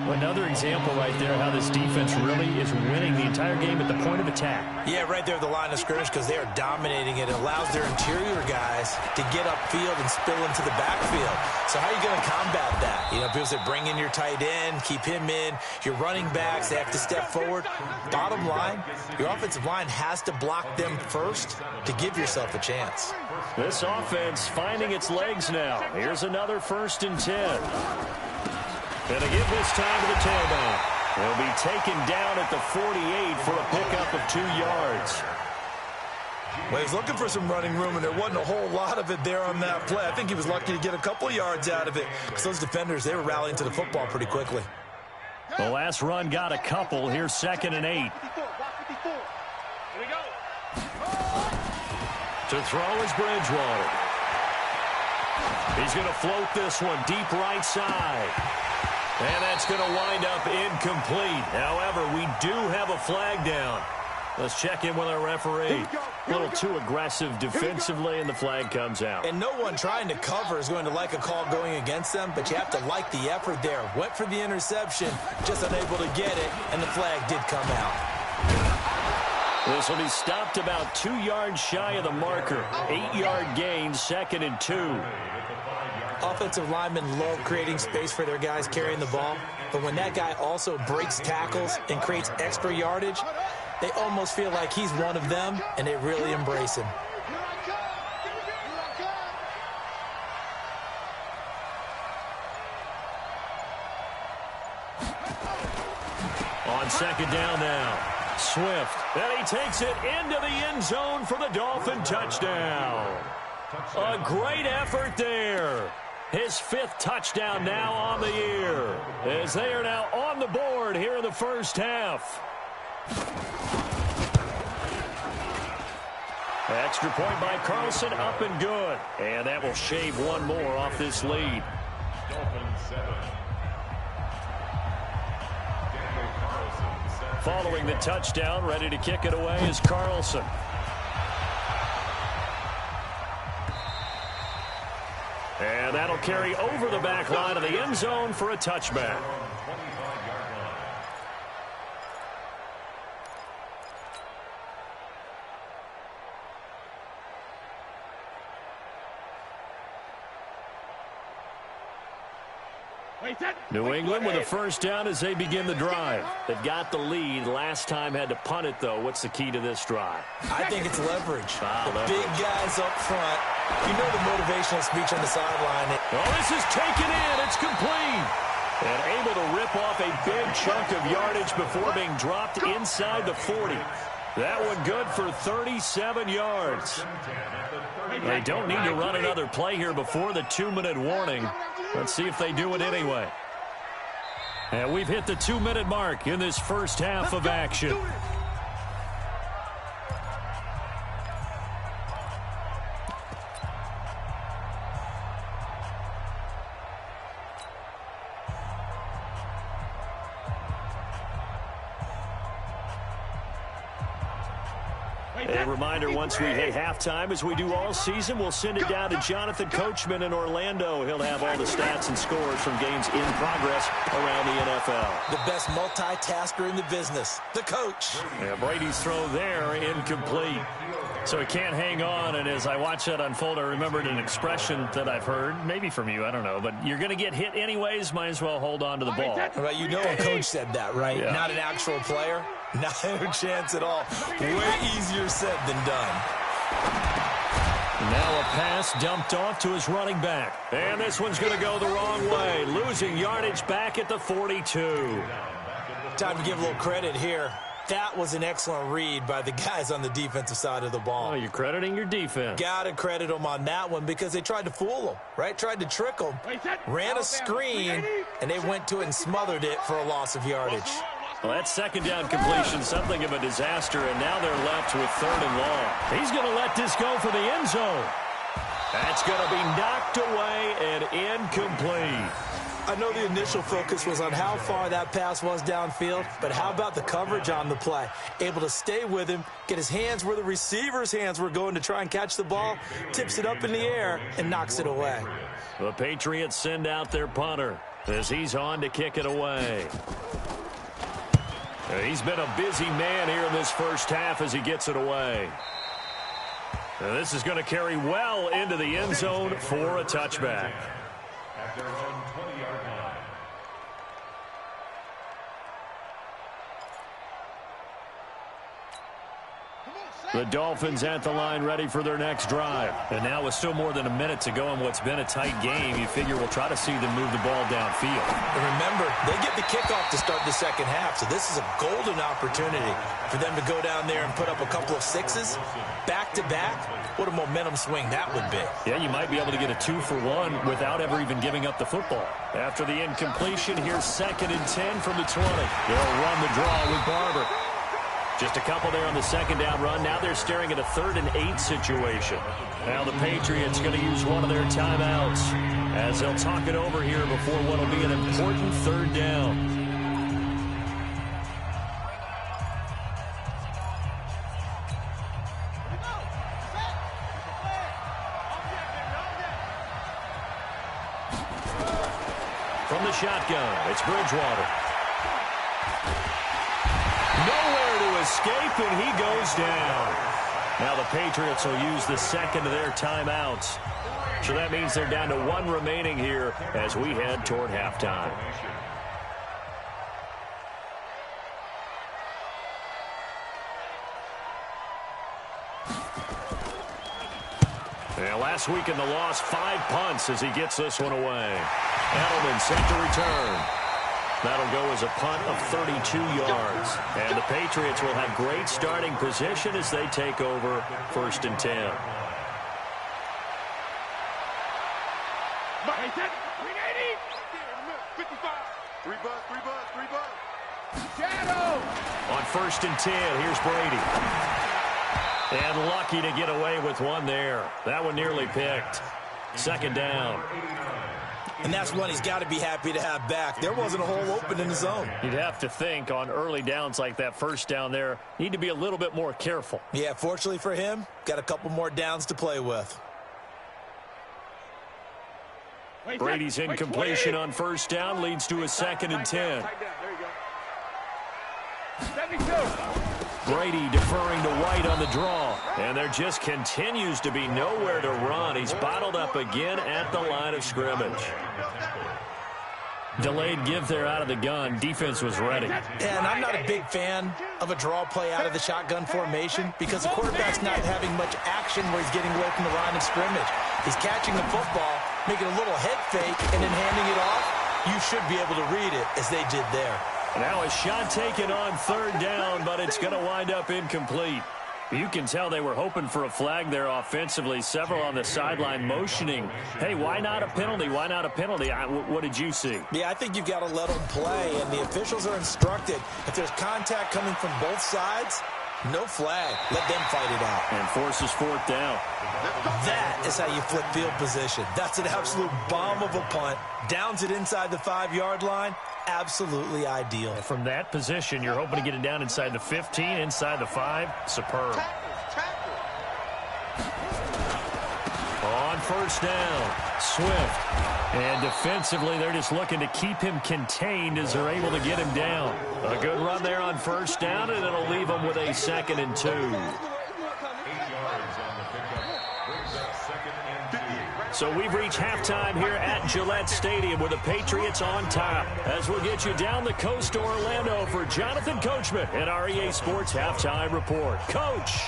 Another example right there how this defense really is winning the entire game at the point of attack. Yeah, right there at the line of scrimmage because they are dominating it. It allows their interior guys to get upfield and spill into the backfield. So how are you going to combat that? You know, people say bring in your tight end, keep him in. Your running backs, they have to step forward. Bottom line, your offensive line has to block them first to give yourself a chance. This offense finding its legs now. Here's another 1st and 10. And to give this time to the tailback. He'll be taken down at the 48 for a pickup of 2 yards. Well, he's looking for some running room, and there wasn't a whole lot of it there on that play. I think he was lucky to get a couple of yards out of it because those defenders, they were rallying to the football pretty quickly. The last run got a couple. Here's 2nd and 8. To throw is Bridgewater. He's going to float this one deep right side. And that's going to wind up incomplete. However, we do have a flag down. Let's check in with our referee. A little too aggressive defensively, and the flag comes out. And no one trying to cover is going to like a call going against them, but you have to like the effort there. Went for the interception, just unable to get it, and the flag did come out. This will be stopped about 2 yards shy of the marker. 8-yard gain, 2nd and 2. Offensive linemen love creating space for their guys carrying the ball, but when that guy also breaks tackles and creates extra yardage, they almost feel like he's one of them, and they really embrace him. On 2nd down now. Swift, and he takes it into the end zone for the Dolphin touchdown. A great effort there. His 5th touchdown now on the year, as they are now on the board here in the first half. Extra point by Carlson, up and good. And that will shave one more off this lead. Dolphins 7. Following the touchdown, ready to kick it away is Carlson. And that'll carry over the back line of the end zone for a touchback. New England with a first down as they begin the drive. They've got the lead. Last time had to punt it, though. What's the key to this drive? I think it's leverage. Leverage. Big guys up front. You know the motivational speech on the sideline. Oh, this is taken in. It's complete. And able to rip off a big chunk of yardage before being dropped inside the 40. That one good for 37 yards. They don't need to run another play here before the 2-minute warning. Let's see if they do it anyway. And we've hit the 2-minute mark in this first half of action. A reminder, once we hit halftime, as we do all season, we'll send it down to Jonathan Coachman in Orlando. He'll have all the stats and scores from games in progress around the NFL. The best multitasker in the business, the coach. Yeah, Brady's throw there, incomplete. So he can't hang on, and as I watch that unfold, I remembered an expression that I've heard, maybe from you, I don't know, but you're going to get hit anyways, might as well hold on to the ball. Right, you know a coach said that, right? Yeah. Not an actual player. No chance at all. Way easier said than done. Now a pass dumped off to his running back. And this one's going to go the wrong way. Losing yardage back at the 42. Time to give a little credit here. That was an excellent read by the guys on the defensive side of the ball. Oh, you're crediting your defense. Got to credit them on that one because they tried to fool them, right? Tried to trick them. Ran a screen, and they went to it and smothered it for a loss of yardage. Well, that second down completion, something of a disaster, and now they're left with 3rd and long. He's going to let this go for the end zone. That's going to be knocked away and incomplete. I know the initial focus was on how far that pass was downfield, but how about the coverage on the play? Able to stay with him, get his hands where the receiver's hands were going to try and catch the ball, tips it up in the air, and knocks it away. The Patriots send out their punter as he's on to kick it away. He's been a busy man here in this first half as he gets it away. Now this is going to carry well into the end zone for a touchback. At their own 20-yard line. The Dolphins at the line ready for their next drive. And now with still more than a minute to go in what's been a tight game, you figure we'll try to see them move the ball downfield. And remember, they get the kickoff to start the second half, so this is a golden opportunity for them to go down there and put up a couple of sixes back-to-back. What a momentum swing that would be. Yeah, you might be able to get a 2-for-1 without ever even giving up the football. After the incompletion, here's 2nd and 10 from the 20. They'll run the draw with Barber. Just a couple there on the second down run. Now they're staring at a 3rd and 8 situation. Now the Patriots going to use one of their timeouts as they'll talk it over here before what will be an important 3rd down. From the shotgun, it's Bridgewater. Nowhere to escape, and he goes down. Now the Patriots will use the second of their timeouts. So that means they're down to 1 remaining here as we head toward halftime. And last week in the loss, 5 punts as he gets this one away. Edelman set to return. That'll go as a punt of 32 yards. And the Patriots will have great starting position as they take over 1st and 10. On 1st and 10, here's Brady. And lucky to get away with one there. That one nearly picked. Second down. And that's one he's got to be happy to have back. There wasn't a hole open in the zone. You'd have to think on early downs like that first down there, need to be a little bit more careful. Yeah, fortunately for him, got a couple more downs to play with. Brady's incompletion on first down leads to a 2nd and 10. Brady deferring to White on the draw. And there just continues to be nowhere to run. He's bottled up again at the line of scrimmage. Delayed give there out of the gun. Defense was ready. And I'm not a big fan of a draw play out of the shotgun formation because the quarterback's not having much action where he's getting away from the line of scrimmage. He's catching the football, making a little head fake, and then handing it off. You should be able to read it as they did there. Now a shot taken on third down, but it's going to wind up incomplete. You can tell they were hoping for a flag there offensively. Several on the sideline motioning, hey, why not a penalty? Why not a penalty? What did you see? Yeah, I think you've got to let them play, and the officials are instructed. If there's contact coming from both sides, no flag. Let them fight it out. And forces fourth down. That is how you flip field position. That's an absolute bomb of a punt. Downs it inside the 5-yard line. Absolutely ideal. From that position, you're hoping to get it down inside the 15, inside the 5. Superb. On first down, Swift. And defensively, they're just looking to keep him contained as they're able to get him down. A good run there on first down, and it'll leave them with a 2nd and 2. 8 yards on the pickup. Brings up 2nd and 2. So we've reached halftime here at Gillette Stadium with the Patriots on top. As we'll get you down the coast to Orlando for Jonathan Coachman and our EA Sports Halftime Report. Coach!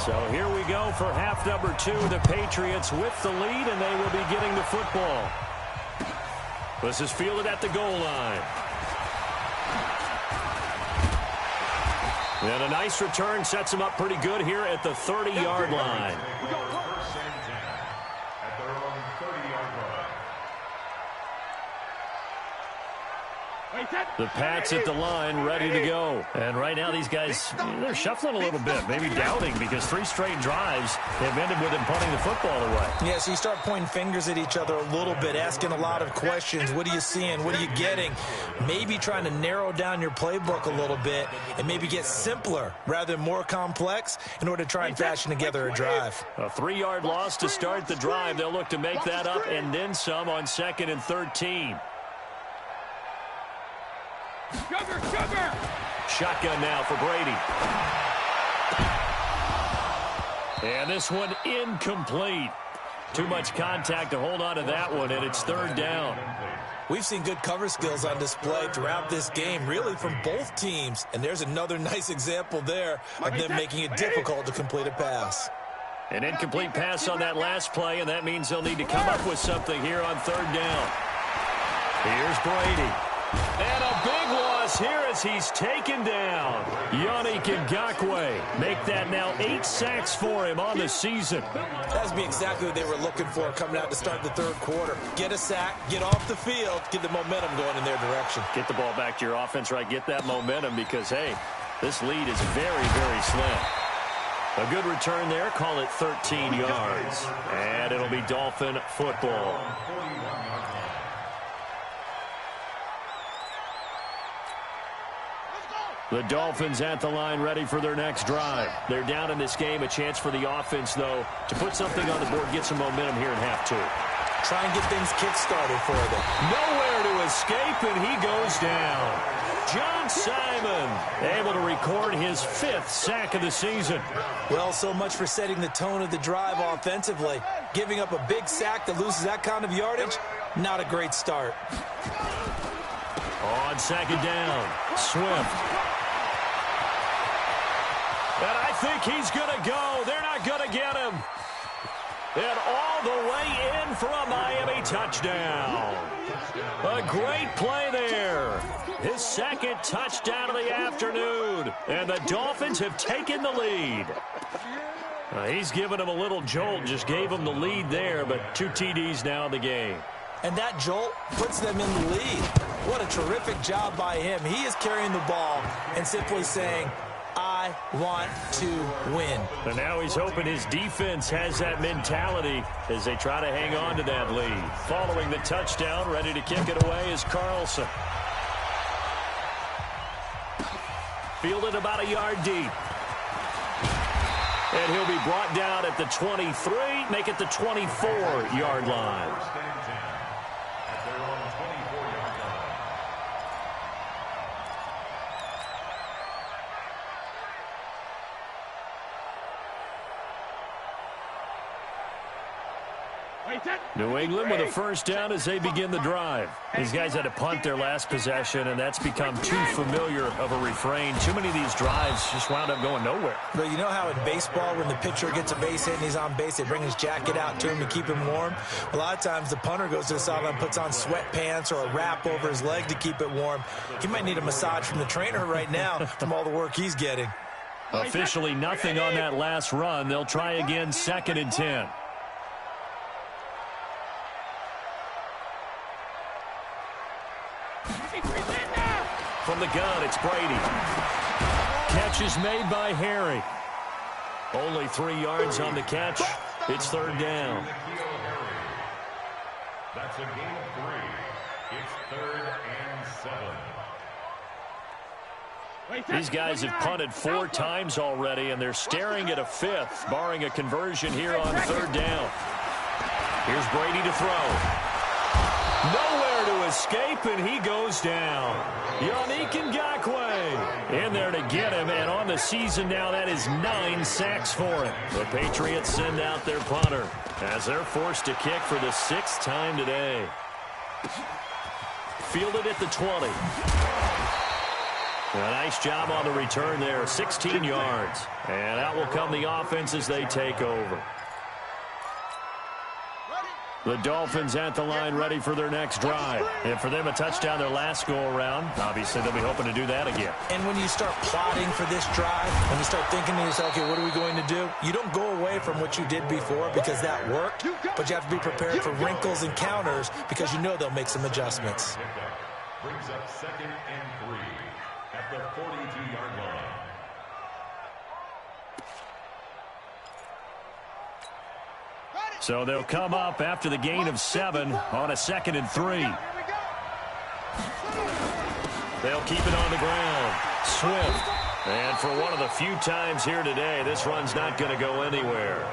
So here we go for half number 2. The Patriots with the lead, and they will be getting the football. This is fielded at the goal line. And a nice return sets them up pretty good here at the 30-yard line. First and 10 at their own 30-yard line. The Pats at the line, ready to go. And right now these guys, they're shuffling a little bit, maybe doubting, because 3 straight drives have ended with them punting the football away. Yeah, so you start pointing fingers at each other a little bit, asking a lot of questions. What are you seeing? What are you getting? Maybe trying to narrow down your playbook a little bit and maybe get simpler rather than more complex in order to try and fashion together a drive. A 3-yard loss to start the drive. They'll look to make that up and then some on 2nd and 13. Shotgun now for Brady. And this one incomplete. Too much contact to hold on to that one, and it's 3rd down. We've seen good cover skills on display throughout this game, really from both teams. And there's another nice example there of them making it difficult to complete a pass. An incomplete pass on that last play, and that means they'll need to come up with something here on 3rd down. Here's Brady. And a big loss here as he's taken down. Yannick Ngakoue make that now 8 sacks for him on the season. That would be exactly what they were looking for coming out to start the 3rd quarter. Get a sack, get off the field, get the momentum going in their direction. Get the ball back to your offense, right? Get that momentum because, hey, this lead is very, very slim. A good return there. Call it 13 yards. And it'll be Dolphin football. The Dolphins at the line ready for their next drive. They're down in this game. A chance for the offense, though, to put something on the board, get some momentum here in half 2. Try and get things kick-started for them. Nowhere to escape, and he goes down. John Simon able to record his 5th sack of the season. Well, so much for setting the tone of the drive offensively. Giving up a big sack that loses that kind of yardage, not a great start. On 2nd down, Swift. And I think he's going to go. They're not going to get him. And all the way in for a Miami touchdown. A great play there. His 2nd touchdown of the afternoon. And the Dolphins have taken the lead. He's given him a little jolt. Just gave him the lead there, but 2 TDs now in the game. And that jolt puts them in the lead. What a terrific job by him. He is carrying the ball and simply saying, I I want to win. And now he's hoping his defense has that mentality as they try to hang on to that lead. Following the touchdown, ready to kick it away is Carlson. Fielded about a yard deep. And he'll be brought down at the 23, make it the 24-yard line. New England with a first down as they begin the drive. These guys had to punt their last possession, and that's become too familiar of a refrain. Too many of these drives just wound up going nowhere. But you know how in baseball, when the pitcher gets a base hit and he's on base, they bring his jacket out to him to keep him warm? A lot of times the punter goes to the sideline, puts on sweatpants or a wrap over his leg to keep it warm. He might need a massage from the trainer right now from all the work he's getting. Officially nothing on that last run. They'll try again, 2nd and 10. From the gun, it's Brady. Catch is made by Harry. Only 3 yards on the catch. It's 3rd down. That's a gain of 3. It's 3rd and 7. These guys have punted 4 times already, and they're staring at a 5th, barring a conversion here on 3rd down. Here's Brady to throw. Nowhere to escape, and he goes down. Yannick Ngakoue in there to get him, and on the season now, that is 9 sacks for him. The Patriots send out their punter as they're forced to kick for the 6th time today. Fielded at the 20. A nice job on the return there, 16 yards. And out will come the offense as they take over. The Dolphins at the line ready for their next drive. And for them, a touchdown their last go-around. Obviously, they'll be hoping to do that again. And when you start plotting for this drive, when you start thinking to yourself, okay, what are we going to do? You don't go away from what you did before because that worked, but you have to be prepared for wrinkles and counters because you know they'll make some adjustments. Brings up 2nd and 3 at the 42-yard line. So they'll come up after the gain of 7 on a 2nd and 3. They'll keep it on the ground. Swift. And for one of the few times here today, this run's not going to go anywhere.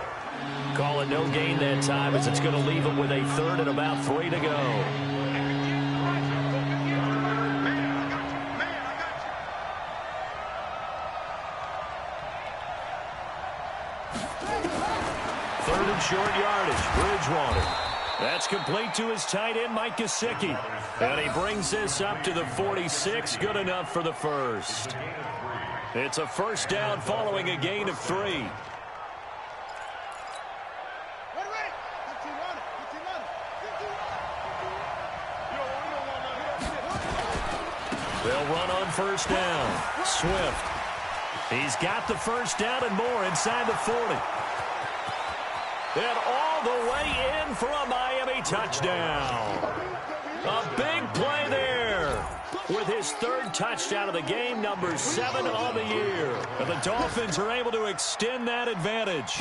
Call it no gain that time as it's going to leave them with a 3rd and about 3 to go. Short yardage, Bridgewater. That's complete to his tight end, Mike Gesicki. And he brings this up to the 46, good enough for the first. It's a first down following a gain of 3. They'll run on first down. Swift. He's got the first down and more inside the 40. And all the way in for a Miami touchdown. A big play there with his 3rd touchdown of the game, number 7 on the year. And the Dolphins are able to extend that advantage.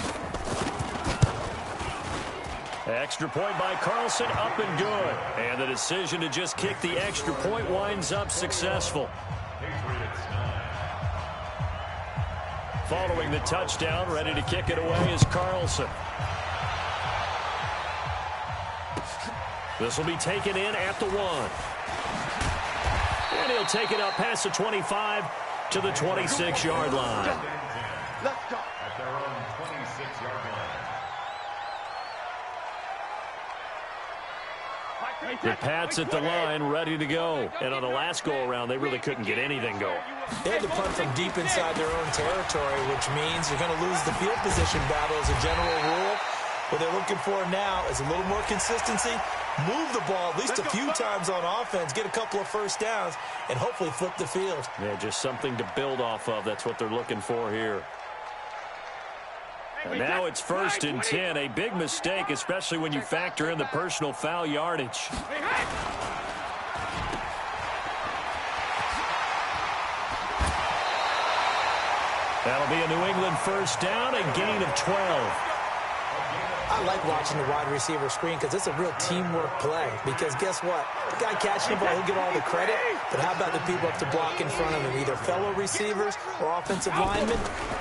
Extra point by Carlson, up and good. And the decision to just kick the extra point winds up successful. Following the touchdown, ready to kick it away is Carlson. This will be taken in at the 1. And he'll take it up past the 25 to the 26-yard line. Let's go. At their own 26-yard line. The Pats at the line, ready to go. And on the last go-around, they really couldn't get anything going. They had to punt from deep inside their own territory, which means you're going to lose the field position battle as a general rule. What they're looking for now is a little more consistency, move the ball at least a few times on offense, get a couple of first downs, and hopefully flip the field. Yeah, just something to build off of. That's what they're looking for here. And now it's 1st and 10. A big mistake, especially when you factor in the personal foul yardage. That'll be a New England first down, a gain of 12. I like watching the wide receiver screen because it's a real teamwork play. Because guess what? The guy catching the ball, he'll get all the credit. But how about the people up to block in front of him, either fellow receivers or offensive linemen?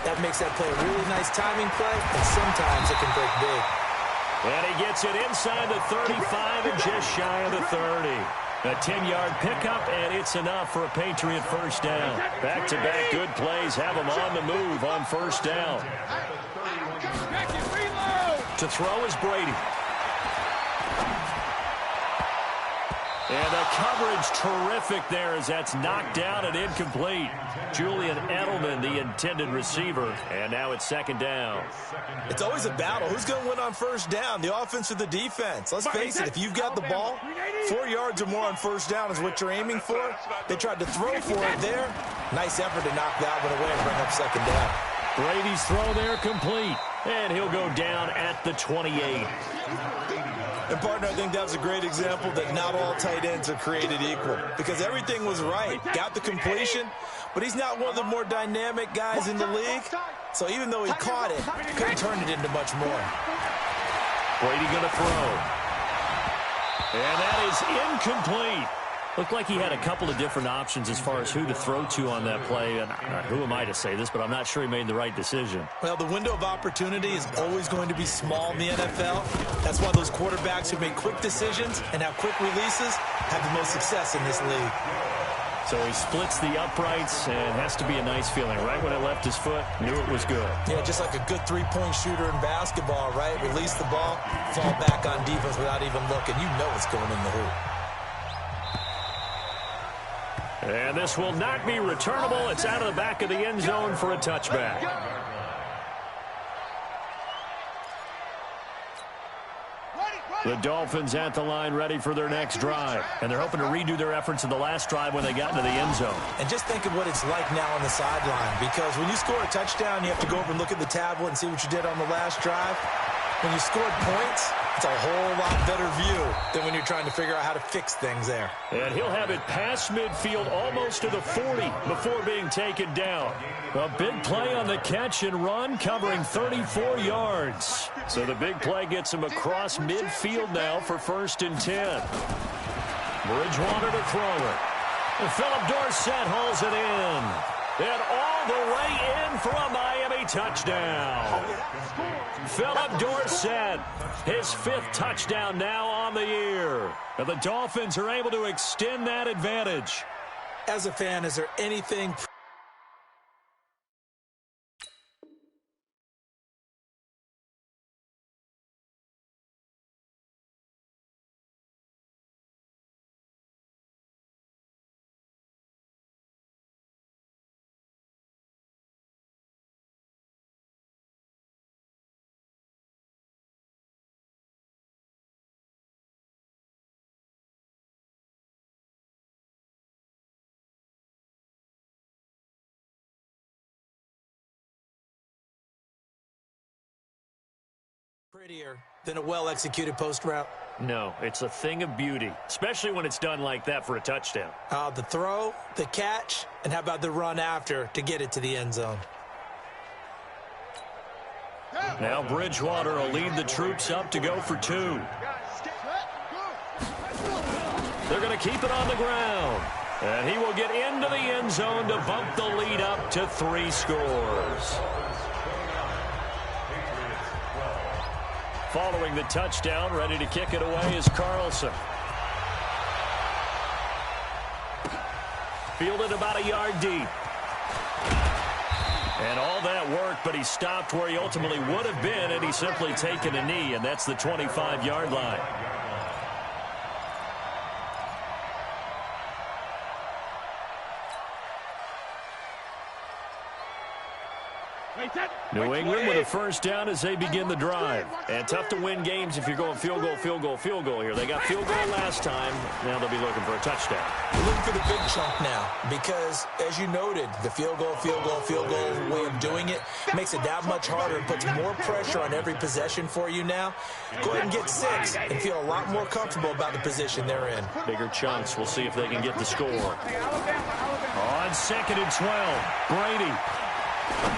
That makes that play a really nice timing play, and sometimes it can break big. And he gets it inside the 35 and just shy of the 30. A 10-yard pickup, and it's enough for a Patriot first down. Back-to-back good plays have them on the move on first down. To throw is Brady. And the coverage terrific there as that's knocked down and incomplete. Julian Edelman, the intended receiver, and now it's second down. It's always a battle. Who's going to win on first down, the offense or the defense? Let's face it, if you've got the ball, 4 yards or more on first down is what you're aiming for. They tried to throw for it there. Nice effort to knock that one away and bring up second down. Brady's throw there complete, and he'll go down at the 28. And, partner, I think that was a great example that not all tight ends are created equal because everything was right. Got the completion, but he's not one of the more dynamic guys in the league. So even though he caught it, couldn't turn it into much more. Brady going to throw. And that is incomplete. Looked like he had a couple of different options as far as who to throw to on that play. And who am I to say this, but I'm not sure he made the right decision. Well, the window of opportunity is always going to be small in the NFL. That's why those quarterbacks who make quick decisions and have quick releases have the most success in this league. So he splits the uprights, and has to be a nice feeling. Right when it left his foot, knew it was good. Yeah, just like a good three-point shooter in basketball, right? Release the ball, fall back on defense without even looking. You know it's going in the hoop. And this will not be returnable. It's out of the back of the end zone for a touchback. The Dolphins at the line ready for their next drive. And they're hoping to redo their efforts in the last drive when they got into the end zone. And just think of what it's like now on the sideline. Because when you score a touchdown, you have to go over and look at the tablet and see what you did on the last drive. When you scored points, it's a whole lot better view than when you're trying to figure out how to fix things there. And he'll have it past midfield almost to the 40 before being taken down. A big play on the catch and run, covering 34 yards. So the big play gets him across midfield now for 1st and 10. Bridgewater to throw it. And Philip Dorsett hauls it in. And all the way in for a Miami touchdown. Philip Dorsett, his 5th touchdown now on the year. And the Dolphins are able to extend that advantage. As a fan, is there anything... prettier than a well-executed post route? No, it's a thing of beauty, especially when it's done like that for a touchdown. The throw, the catch, and how about the run after to get it to the end zone? Now Bridgewater will lead the troops up to go for 2. They're going to keep it on the ground. And he will get into the end zone to bump the lead up to 3 scores. Following the touchdown, ready to kick it away is Carlson. Fielded about a yard deep. And all that work, but he stopped where he ultimately would have been, and he's simply taken a knee, and that's the 25-yard line. New England with a first down as they begin the drive. And tough to win games if you're going field goal, field goal, field goal here. They got field goal last time. Now they'll be looking for a touchdown. We're looking for the big chunk now because, as you noted, the field goal way of doing it makes it that much harder and puts more pressure on every possession for you now. Go ahead and get 6 and feel a lot more comfortable about the position they're in. Bigger chunks. We'll see if they can get the score. On 2nd and 12, Brady.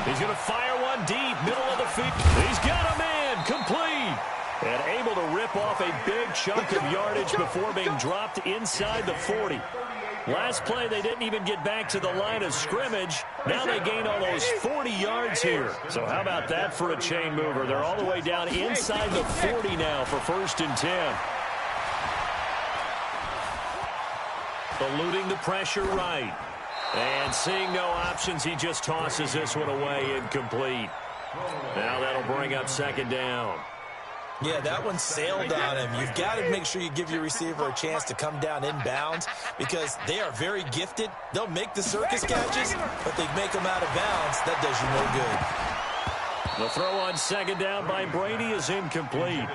He's going to fire one deep, middle of the field. He's got a man, complete. And able to rip off a big chunk of yardage before being dropped inside the 40. Last play, they didn't even get back to the line of scrimmage. Now they gain almost 40 yards here. So how about that for a chain mover? They're all the way down inside the 40 now for 1st and 10. Eluding the pressure right. And seeing no options, he just tosses this one away, incomplete. Now that'll bring up 2nd down. Yeah, that one sailed on him. You've got to make sure you give your receiver a chance to come down inbounds because they are very gifted. They'll make the circus catches, but they make them out of bounds. That does you no good. The throw on 2nd down by Brady is incomplete.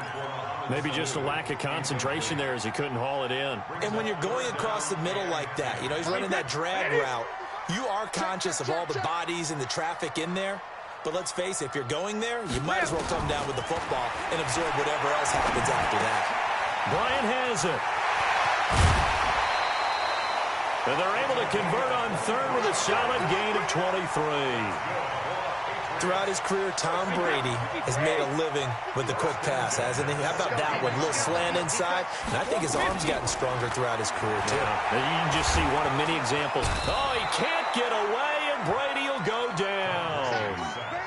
Maybe just a lack of concentration there as he couldn't haul it in. And when you're going across the middle like that, you know, he's running that drag route, you are conscious of all the bodies and the traffic in there. But let's face it, if you're going there, you might as well come down with the football and absorb whatever else happens after that. Bryant has it. And they're able to convert on 3rd with a solid gain of 23. Throughout his career, Tom Brady has made a living with the quick pass, hasn't he? How about that one? A little slant inside. And I think his arm's gotten stronger throughout his career, too. Yeah. You can just see one of many examples. Oh, he can't get away, and Brady will go down.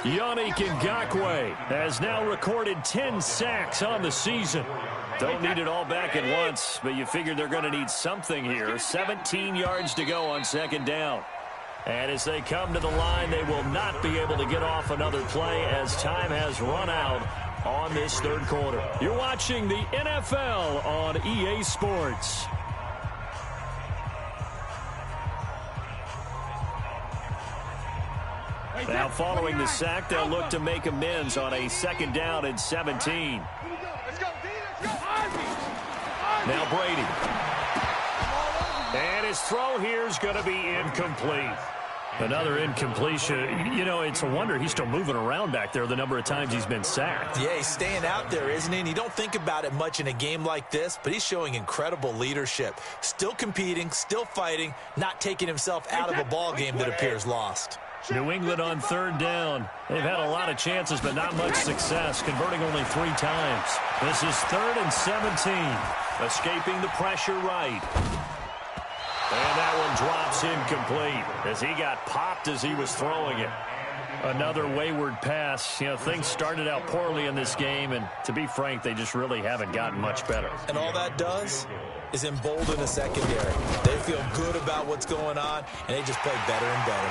Yannick Ngakoue has now recorded 10 sacks on the season. Don't need it all back at once, but you figure they're going to need something here. 17 yards to go on 2nd down. And as they come to the line, they will not be able to get off another play as time has run out on this 3rd quarter. You're watching the NFL on EA Sports. Now following the sack, they'll look to make amends on a 2nd down and 17. Now Brady. And his throw here is going to be incomplete. Another incompletion. You know, it's a wonder he's still moving around back there the number of times he's been sacked. Yeah, he's staying out there, isn't he? And you don't think about it much in a game like this, but he's showing incredible leadership. Still competing, still fighting, not taking himself out of a ball game that appears lost. New England on 3rd down. They've had a lot of chances, but not much success, converting only 3 times. This is 3rd and 17. Escaping the pressure right. And that one drops incomplete as he got popped as he was throwing it. Another wayward pass. You know, things started out poorly in this game, and to be frank, they just really haven't gotten much better. And all that does is embolden the secondary. They feel good about what's going on, and they just play better and better.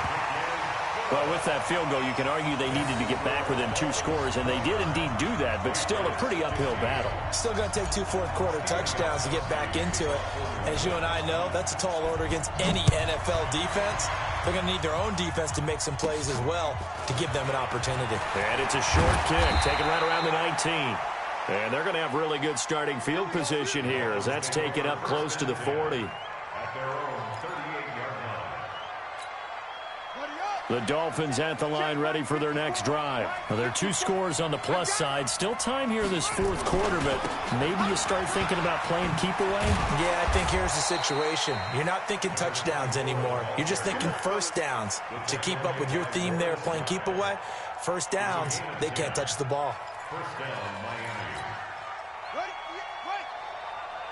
Well, with that field goal, you can argue they needed to get back within 2 scores, and they did indeed do that, but still a pretty uphill battle. Still going to take 2 fourth-quarter touchdowns to get back into it. As you and I know, that's a tall order against any NFL defense. They're going to need their own defense to make some plays as well to give them an opportunity. And it's a short kick, taken right around the 19. And they're going to have really good starting field position here as that's taken up close to the 40. The Dolphins at the line ready for their next drive. Well, there are 2 scores on the plus side. Still time here in this 4th quarter, but maybe you start thinking about playing keep away? Yeah, I think here's the situation. You're not thinking touchdowns anymore. You're just thinking 1st downs. To keep up with your theme there, playing keep away, 1st downs, they can't touch the ball. 1st down, Miami. Right.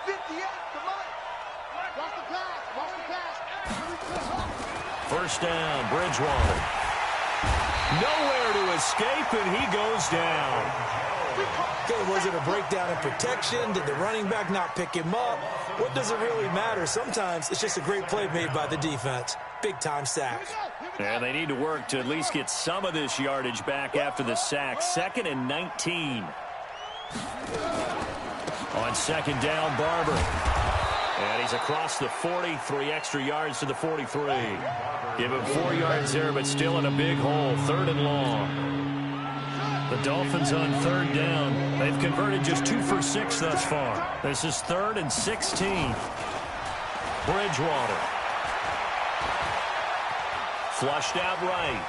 58, come on. Watch the pass. 1st down, Bridgewater. Nowhere to escape, and he goes down. Okay, was it a breakdown in protection? Did the running back not pick him up? What does it really matter? Sometimes it's just a great play made by the defense. Big-time sack. And they need to work to at least get some of this yardage back after the sack. 2nd and 19. On 2nd down, Barber. And he's across the 40, 3 extra yards to the 43. Give him 4 yards there, but still in a big hole. 3rd and long. The Dolphins on 3rd down. They've converted just 2 for 6 thus far. This is 3rd and 16. Bridgewater. Flushed out right.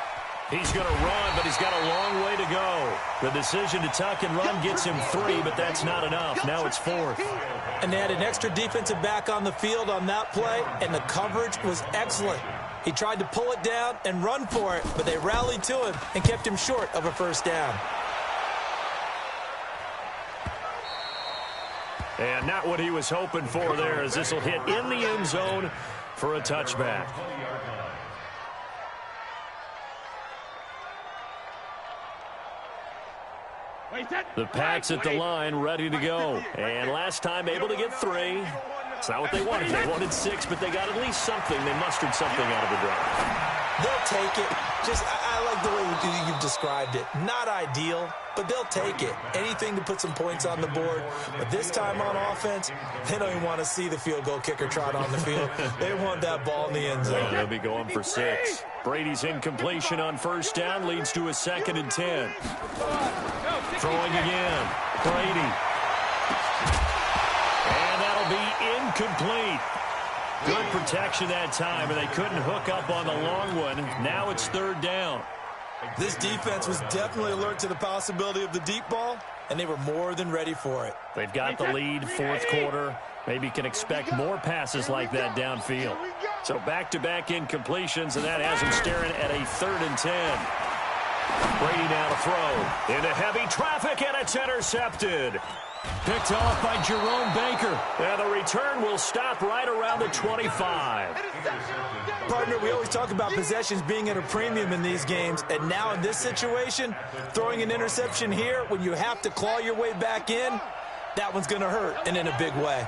He's going to run, but he's got a long way to go. The decision to tuck and run gets him 3, but that's not enough. Now it's 4th. And they had an extra defensive back on the field on that play, and the coverage was excellent. He tried to pull it down and run for it, but they rallied to him and kept him short of a first down. And not what he was hoping for there, as this will hit in the end zone for a touchback. The Pats at the line, ready to go. And last time able to get 3. It's not what they wanted. They wanted 6, but they got at least something. They mustered something out of the drive. They'll take it. I like the way you've described it. Not ideal, but they'll take it. Anything to put some points on the board. But this time on offense, they don't even want to see the field goal kicker trot on the field. They want that ball in the end zone. They'll be going for 6. Brady's incompletion on first down leads to a 2nd and 10. Throwing again. Brady. And that'll be incomplete. Good protection that time, and they couldn't hook up on the long one. Now it's 3rd down. This defense was definitely alert to the possibility of the deep ball, and they were more than ready for it. They've got the lead, 4th quarter. Maybe can expect more passes like that downfield. So back-to-back incompletions, and that has them staring at a 3rd and 10. Brady now to throw. Into heavy traffic, and it's intercepted. Picked off by Jerome Baker. And the return will stop right around the 25. Partner, we always talk about possessions being at a premium in these games, and now in this situation, throwing an interception here when you have to claw your way back in, that one's going to hurt, and in a big way.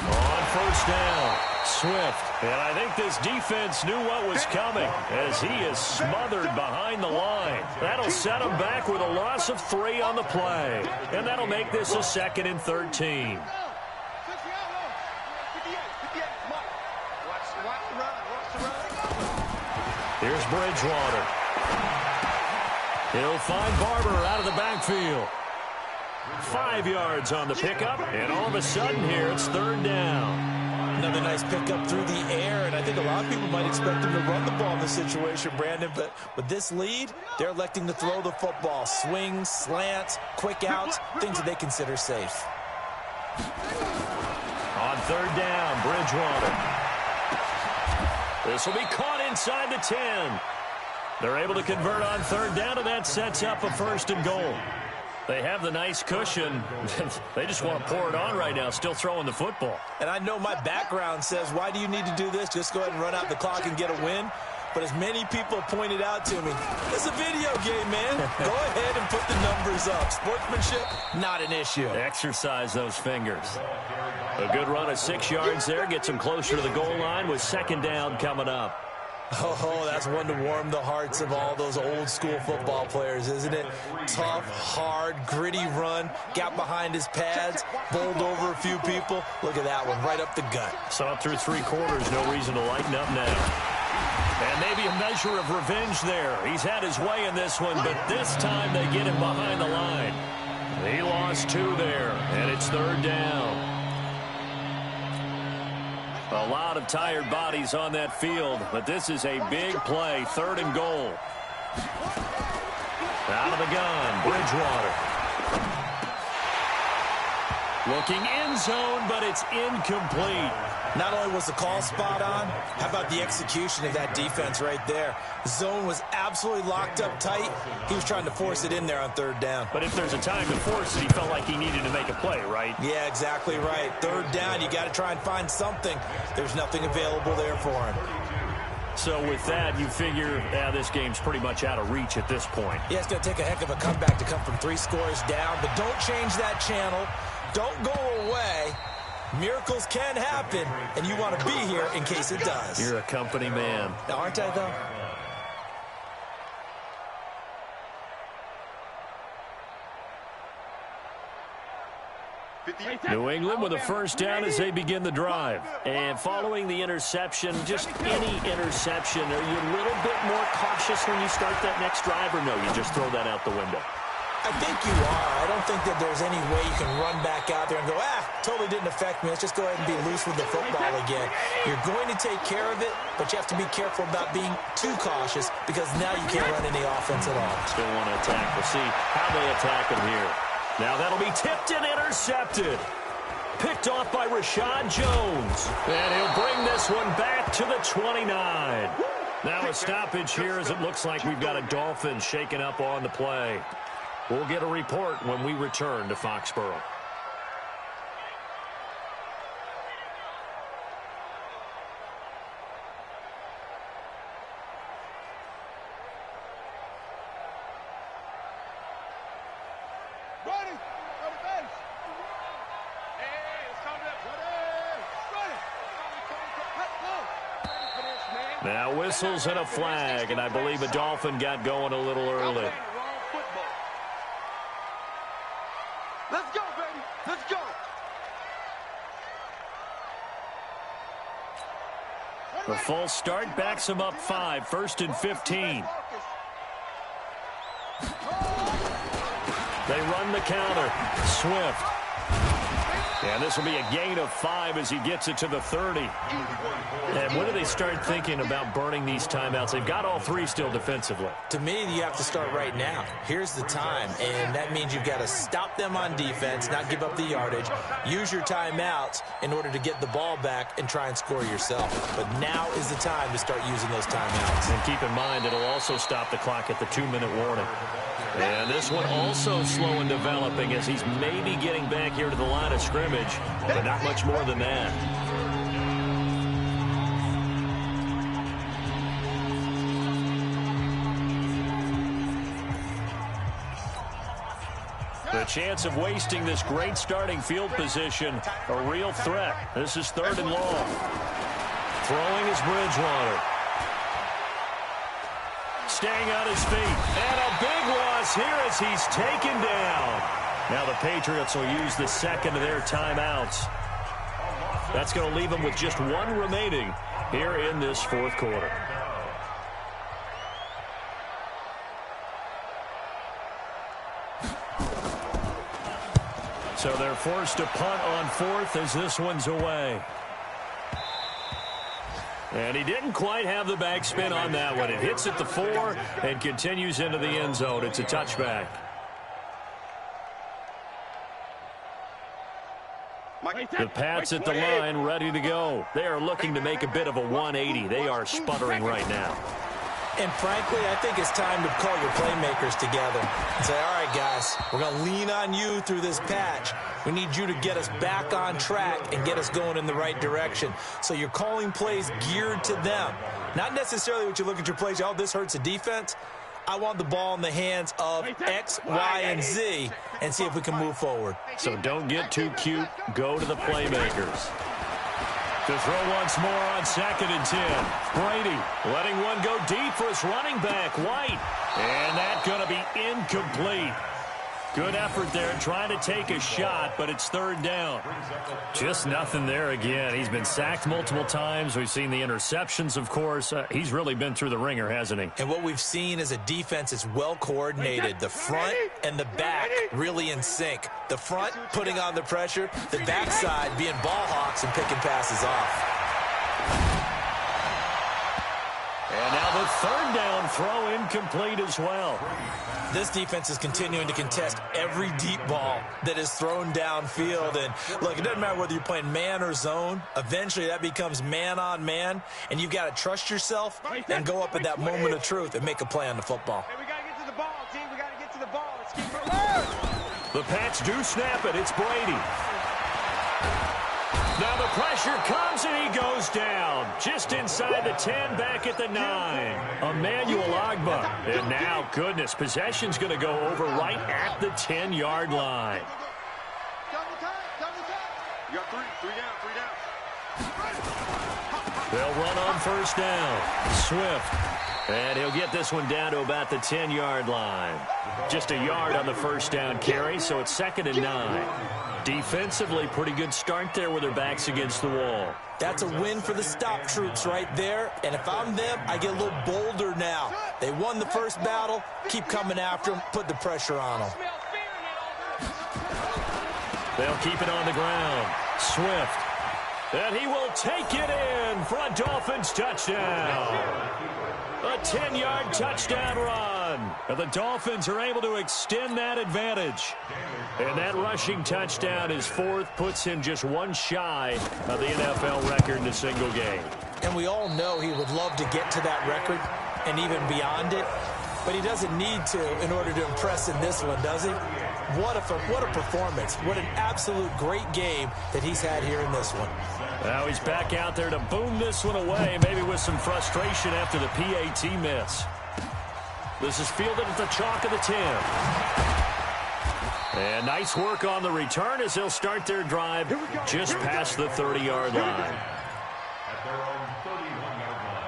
On first down, Swift. And I think this defense knew what was coming as he is smothered behind the line. That'll set him back with a loss of 3 on the play. And that'll make this a 2nd and 13. Here's Bridgewater. He'll find Barber out of the backfield. 5 yards on the pickup, and all of a sudden here it's 3rd down. Another nice pickup through the air, and I think a lot of people might expect him to run the ball in this situation, Brandon, but with this lead, they're electing to throw the football. Swings, slants, quick outs, things that they consider safe. On 3rd down, Bridgewater. This will be caught inside the 10. They're able to convert on 3rd down, and that sets up a 1st and goal. They have the nice cushion. They just want to pour it on right now, still throwing the football. And I know my background says, why do you need to do this? Just go ahead and run out the clock and get a win. But as many people pointed out to me, it's a video game, man. Go ahead and put the numbers up. Sportsmanship, not an issue. Exercise those fingers. A good run of 6 yards there gets them closer to the goal line with 2nd down coming up. Oh, that's one to warm the hearts of all those old-school football players, isn't it? Tough, hard, gritty run, got behind his pads, bowled over a few people. Look at that one, right up the gut. Saw it through 3 quarters, no reason to lighten up now. And maybe a measure of revenge there. He's had his way in this one, but this time they get him behind the line. He lost 2 there, and it's 3rd down. A lot of tired bodies on that field, but this is a big play, 3rd and goal. Out of the gun, Bridgewater. Looking end zone, but it's incomplete. Not only was the call spot on, how about the execution of that defense right there? The zone was absolutely locked up tight. He was trying to force it in there on 3rd down. But if there's a time to force it, he felt like he needed to make a play, right? Yeah, exactly right. 3rd down, you got to try and find something. There's nothing available there for him. So with that, you figure, this game's pretty much out of reach at this point. Yeah, it's going to take a heck of a comeback to come from 3 scores down, but don't change that channel. Don't go away. Miracles can happen, and you want to be here in case it does. You're a company man. Now, aren't I, though? New England with a 1st down as they begin the drive. And following the interception, just any interception, are you a little bit more cautious when you start that next drive, or no, you just throw that out the window? I think you are. I don't think that there's any way you can run back out there and go, totally didn't affect me. Let's just go ahead and be loose with the football again. You're going to take care of it, but you have to be careful about being too cautious because now you can't run any offense at all. Still want to attack. We'll see how they attack him here. Now that'll be tipped and intercepted. Picked off by Rashad Jones. And he'll bring this one back to the 29. Now a stoppage here as it looks like we've got a Dolphin shaken up on the play. We'll get a report when we return to Foxborough. Now whistles and a flag, and I believe a Dolphin got going a little early. Let's go, baby. Let's go. The full start backs him up 5, 1st and 15. They run the counter. Swift. And this will be a gain of 5 as he gets it to the 30. And when do they start thinking about burning these timeouts? They've got all 3 still defensively. To me, you have to start right now. Here's the time, and that means you've got to stop them on defense, not give up the yardage, use your timeouts in order to get the ball back and try and score yourself. But now is the time to start using those timeouts. And keep in mind, it'll also stop the clock at the 2-minute warning. And this one also slow in developing as he's maybe getting back here to the line of scrimmage, but not much more than that. The chance of wasting this great starting field position, a real threat. This is 3rd and long. Throwing is Bridgewater. Staying on his feet. And a big loss here as he's taken down. Now the Patriots will use the second of their timeouts. That's going to leave them with just 1 remaining here in this 4th quarter. So they're forced to punt on 4th as this one's away. And he didn't quite have the backspin on that one. It hits at the 4 and continues into the end zone. It's a touchback. The Pats at the line ready to go. They are looking to make a bit of a 180. They are sputtering right now. And frankly, I think it's time to call your playmakers together and say, all right, guys, we're going to lean on you through this patch. We need you to get us back on track and get us going in the right direction. So you're calling plays geared to them. Not necessarily what you look at your plays, oh, this hurts the defense. I want the ball in the hands of X, Y, and Z and see if we can move forward. So don't get too cute. Go to the playmakers. To throw once more on 2nd and 10. Brady letting one go deep for his running back, White. And that's going to be incomplete. Good effort there trying to take a shot, but it's 3rd down. Just nothing there again. He's been sacked multiple times. We've seen the interceptions, of course. He's really been through the ringer, hasn't he? And what we've seen is a defense is well coordinated. The front and the back really in sync. The front putting on the pressure, the backside being ball hawks and picking passes off. And now the 3rd down throw incomplete as well. This defense is continuing to contest every deep ball that is thrown downfield. And look, it doesn't matter whether you're playing man or zone. Eventually that becomes man on man. And you've got to trust yourself and go up at that moment of truth and make a play on the football. Hey, we got to get to the ball, team. We got to get to the ball. Let's keep it alive. The Pats do snap it. It's Brady. Now the pressure comes and he goes down. Just inside the 10, back at the 9. Emmanuel Ogbah. And now, goodness, possession's going to go over right at the 10-yard line. You got 3 down. They'll run on 1st down. Swift. And he'll get this one down to about the 10-yard line. Just a yard on the 1st down carry, so it's 2nd and 9. Defensively, pretty good start there with their backs against the wall. That's a win for the stop troops right there. And if I'm them, I get a little bolder now. They won the first battle. Keep coming after them. Put the pressure on them. They'll keep it on the ground. Swift. And he will take it in for a Dolphins touchdown. A 10-yard touchdown run. And the Dolphins are able to extend that advantage. And that rushing touchdown, his fourth, puts him just one shy of the NFL record in a single game. And we all know he would love to get to that record and even beyond it. But he doesn't need to in order to impress in this one, does he? What a performance. What an absolute great game that he's had here in this one. Now he's back out there to boom this one away, maybe with some frustration after the PAT miss. This is fielded at the chalk of the 10. And nice work on the return as they'll start their drive just past the 30-yard line. At their own 31-yard line.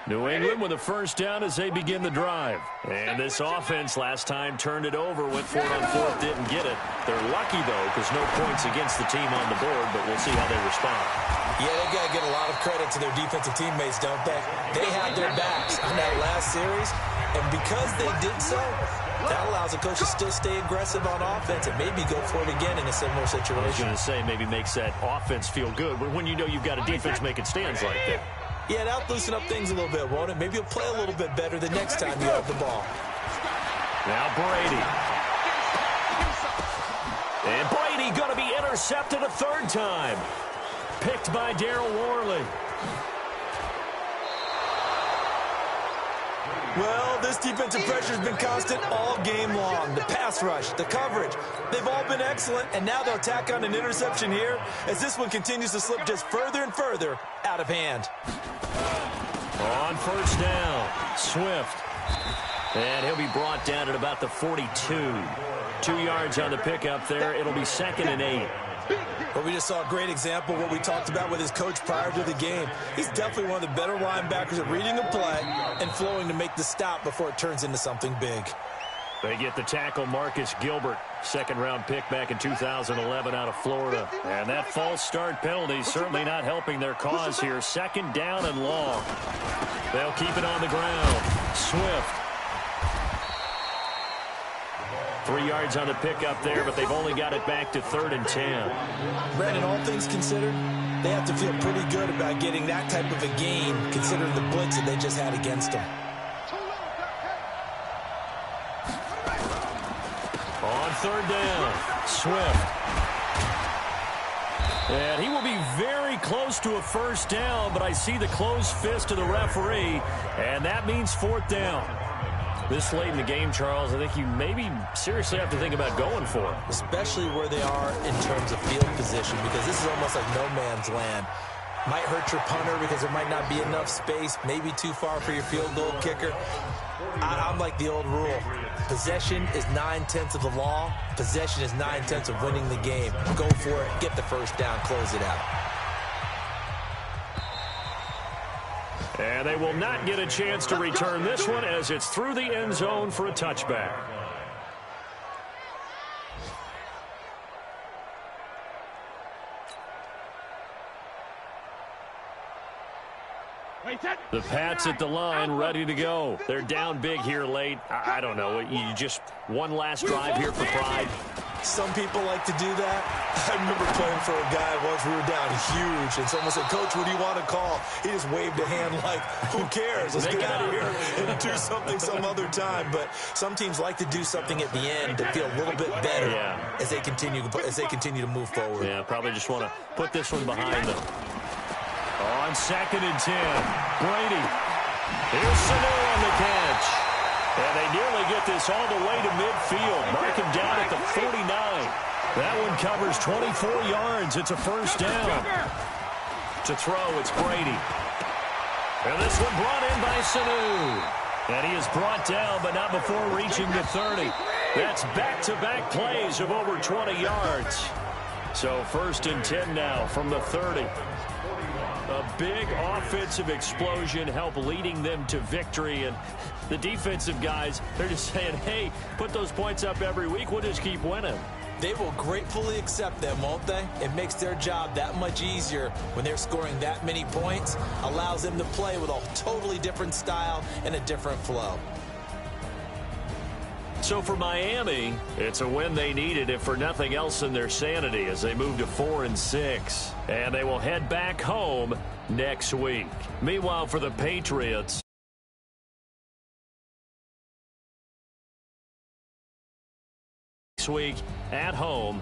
New England with a first down as they begin the drive. And this offense last time turned it over, went for it on fourth, didn't get it. They're lucky, though, because no points against the team on the board, but we'll see how they respond. Yeah, they've got to get a lot of credit to their defensive teammates, don't they? They had their backs on that last series, and because they did so, that allows the coach to still stay aggressive on offense and maybe go for it again in a similar situation. I was going to say, maybe makes that offense feel good, but when you know you've got a defense making stands like that. Yeah, that'll loosen up things a little bit, won't it? Maybe you'll play a little bit better the next time you have the ball. Now Brady. And Brady going to be intercepted a third time. Picked by Darryl Worley. Well, this defensive pressure has been constant all game long. The pass rush, the coverage, they've all been excellent, and now they'll tack on an interception here as this one continues to slip just further and further out of hand. On first down, Swift. And he'll be brought down at about the 42. 2 yards on the pickup there. It'll be 2nd and 8. Well, we just saw a great example of what we talked about with his coach prior to the game. He's definitely one of the better linebackers at reading a play and flowing to make the stop before it turns into something big. They get the tackle, Marcus Gilbert, second-round pick back in 2011 out of Florida. And that false start penalty certainly not helping their cause here. 2nd down and long. They'll keep it on the ground. Swift. 3 yards on the pickup there, but they've only got it back to 3rd and 10. Brandon, all things considered, they have to feel pretty good about getting that type of a gain, considering the blitz that they just had against them. On 3rd down, Swift. And he will be very close to a first down, but I see the closed fist of the referee, and that means 4th down. This late in the game, Charles, I think you maybe seriously have to think about going for it. Especially where they are in terms of field position, because this is almost like no man's land. Might hurt your punter because there might not be enough space, maybe too far for your field goal kicker. I'm like the old rule. Possession is 9/10 of the law. Possession is 9/10 of winning the game. Go for it, get the first down, close it out. And they will not get a chance to return this one as it's through the end zone for a touchback. The Pats at the line, ready to go. They're down big here late. I don't know. You just one last drive here for pride. Some people like to do that. I remember playing for a guy once. We were down huge, and someone said, "Coach, what do you want to call?" He just waved a hand like, "Who cares? Let's get out of here and do something some other time." But some teams like to do something at the end to feel a little bit better as they continue to move forward. Yeah, probably just want to put this one behind them. On 2nd and 10, Brady. Here's Sanu on the catch. And they nearly get this all the way to midfield. Mark him down at the 49. That one covers 24 yards. It's a first down. To throw, it's Brady. And this one brought in by Sanu. And he is brought down, but not before reaching the 30. That's back-to-back plays of over 20 yards. So 1st and 10 now from the 30. A big offensive explosion help leading them to victory. And the defensive guys, they're just saying, hey, put those points up every week. We'll just keep winning. They will gratefully accept them, won't they? It makes their job that much easier when they're scoring that many points. Allows them to play with a totally different style and a different flow. So for Miami, it's a win they needed, if for nothing else in their sanity, as they move to 4-6. And they will head back home next week. Meanwhile, for the Patriots, next week at home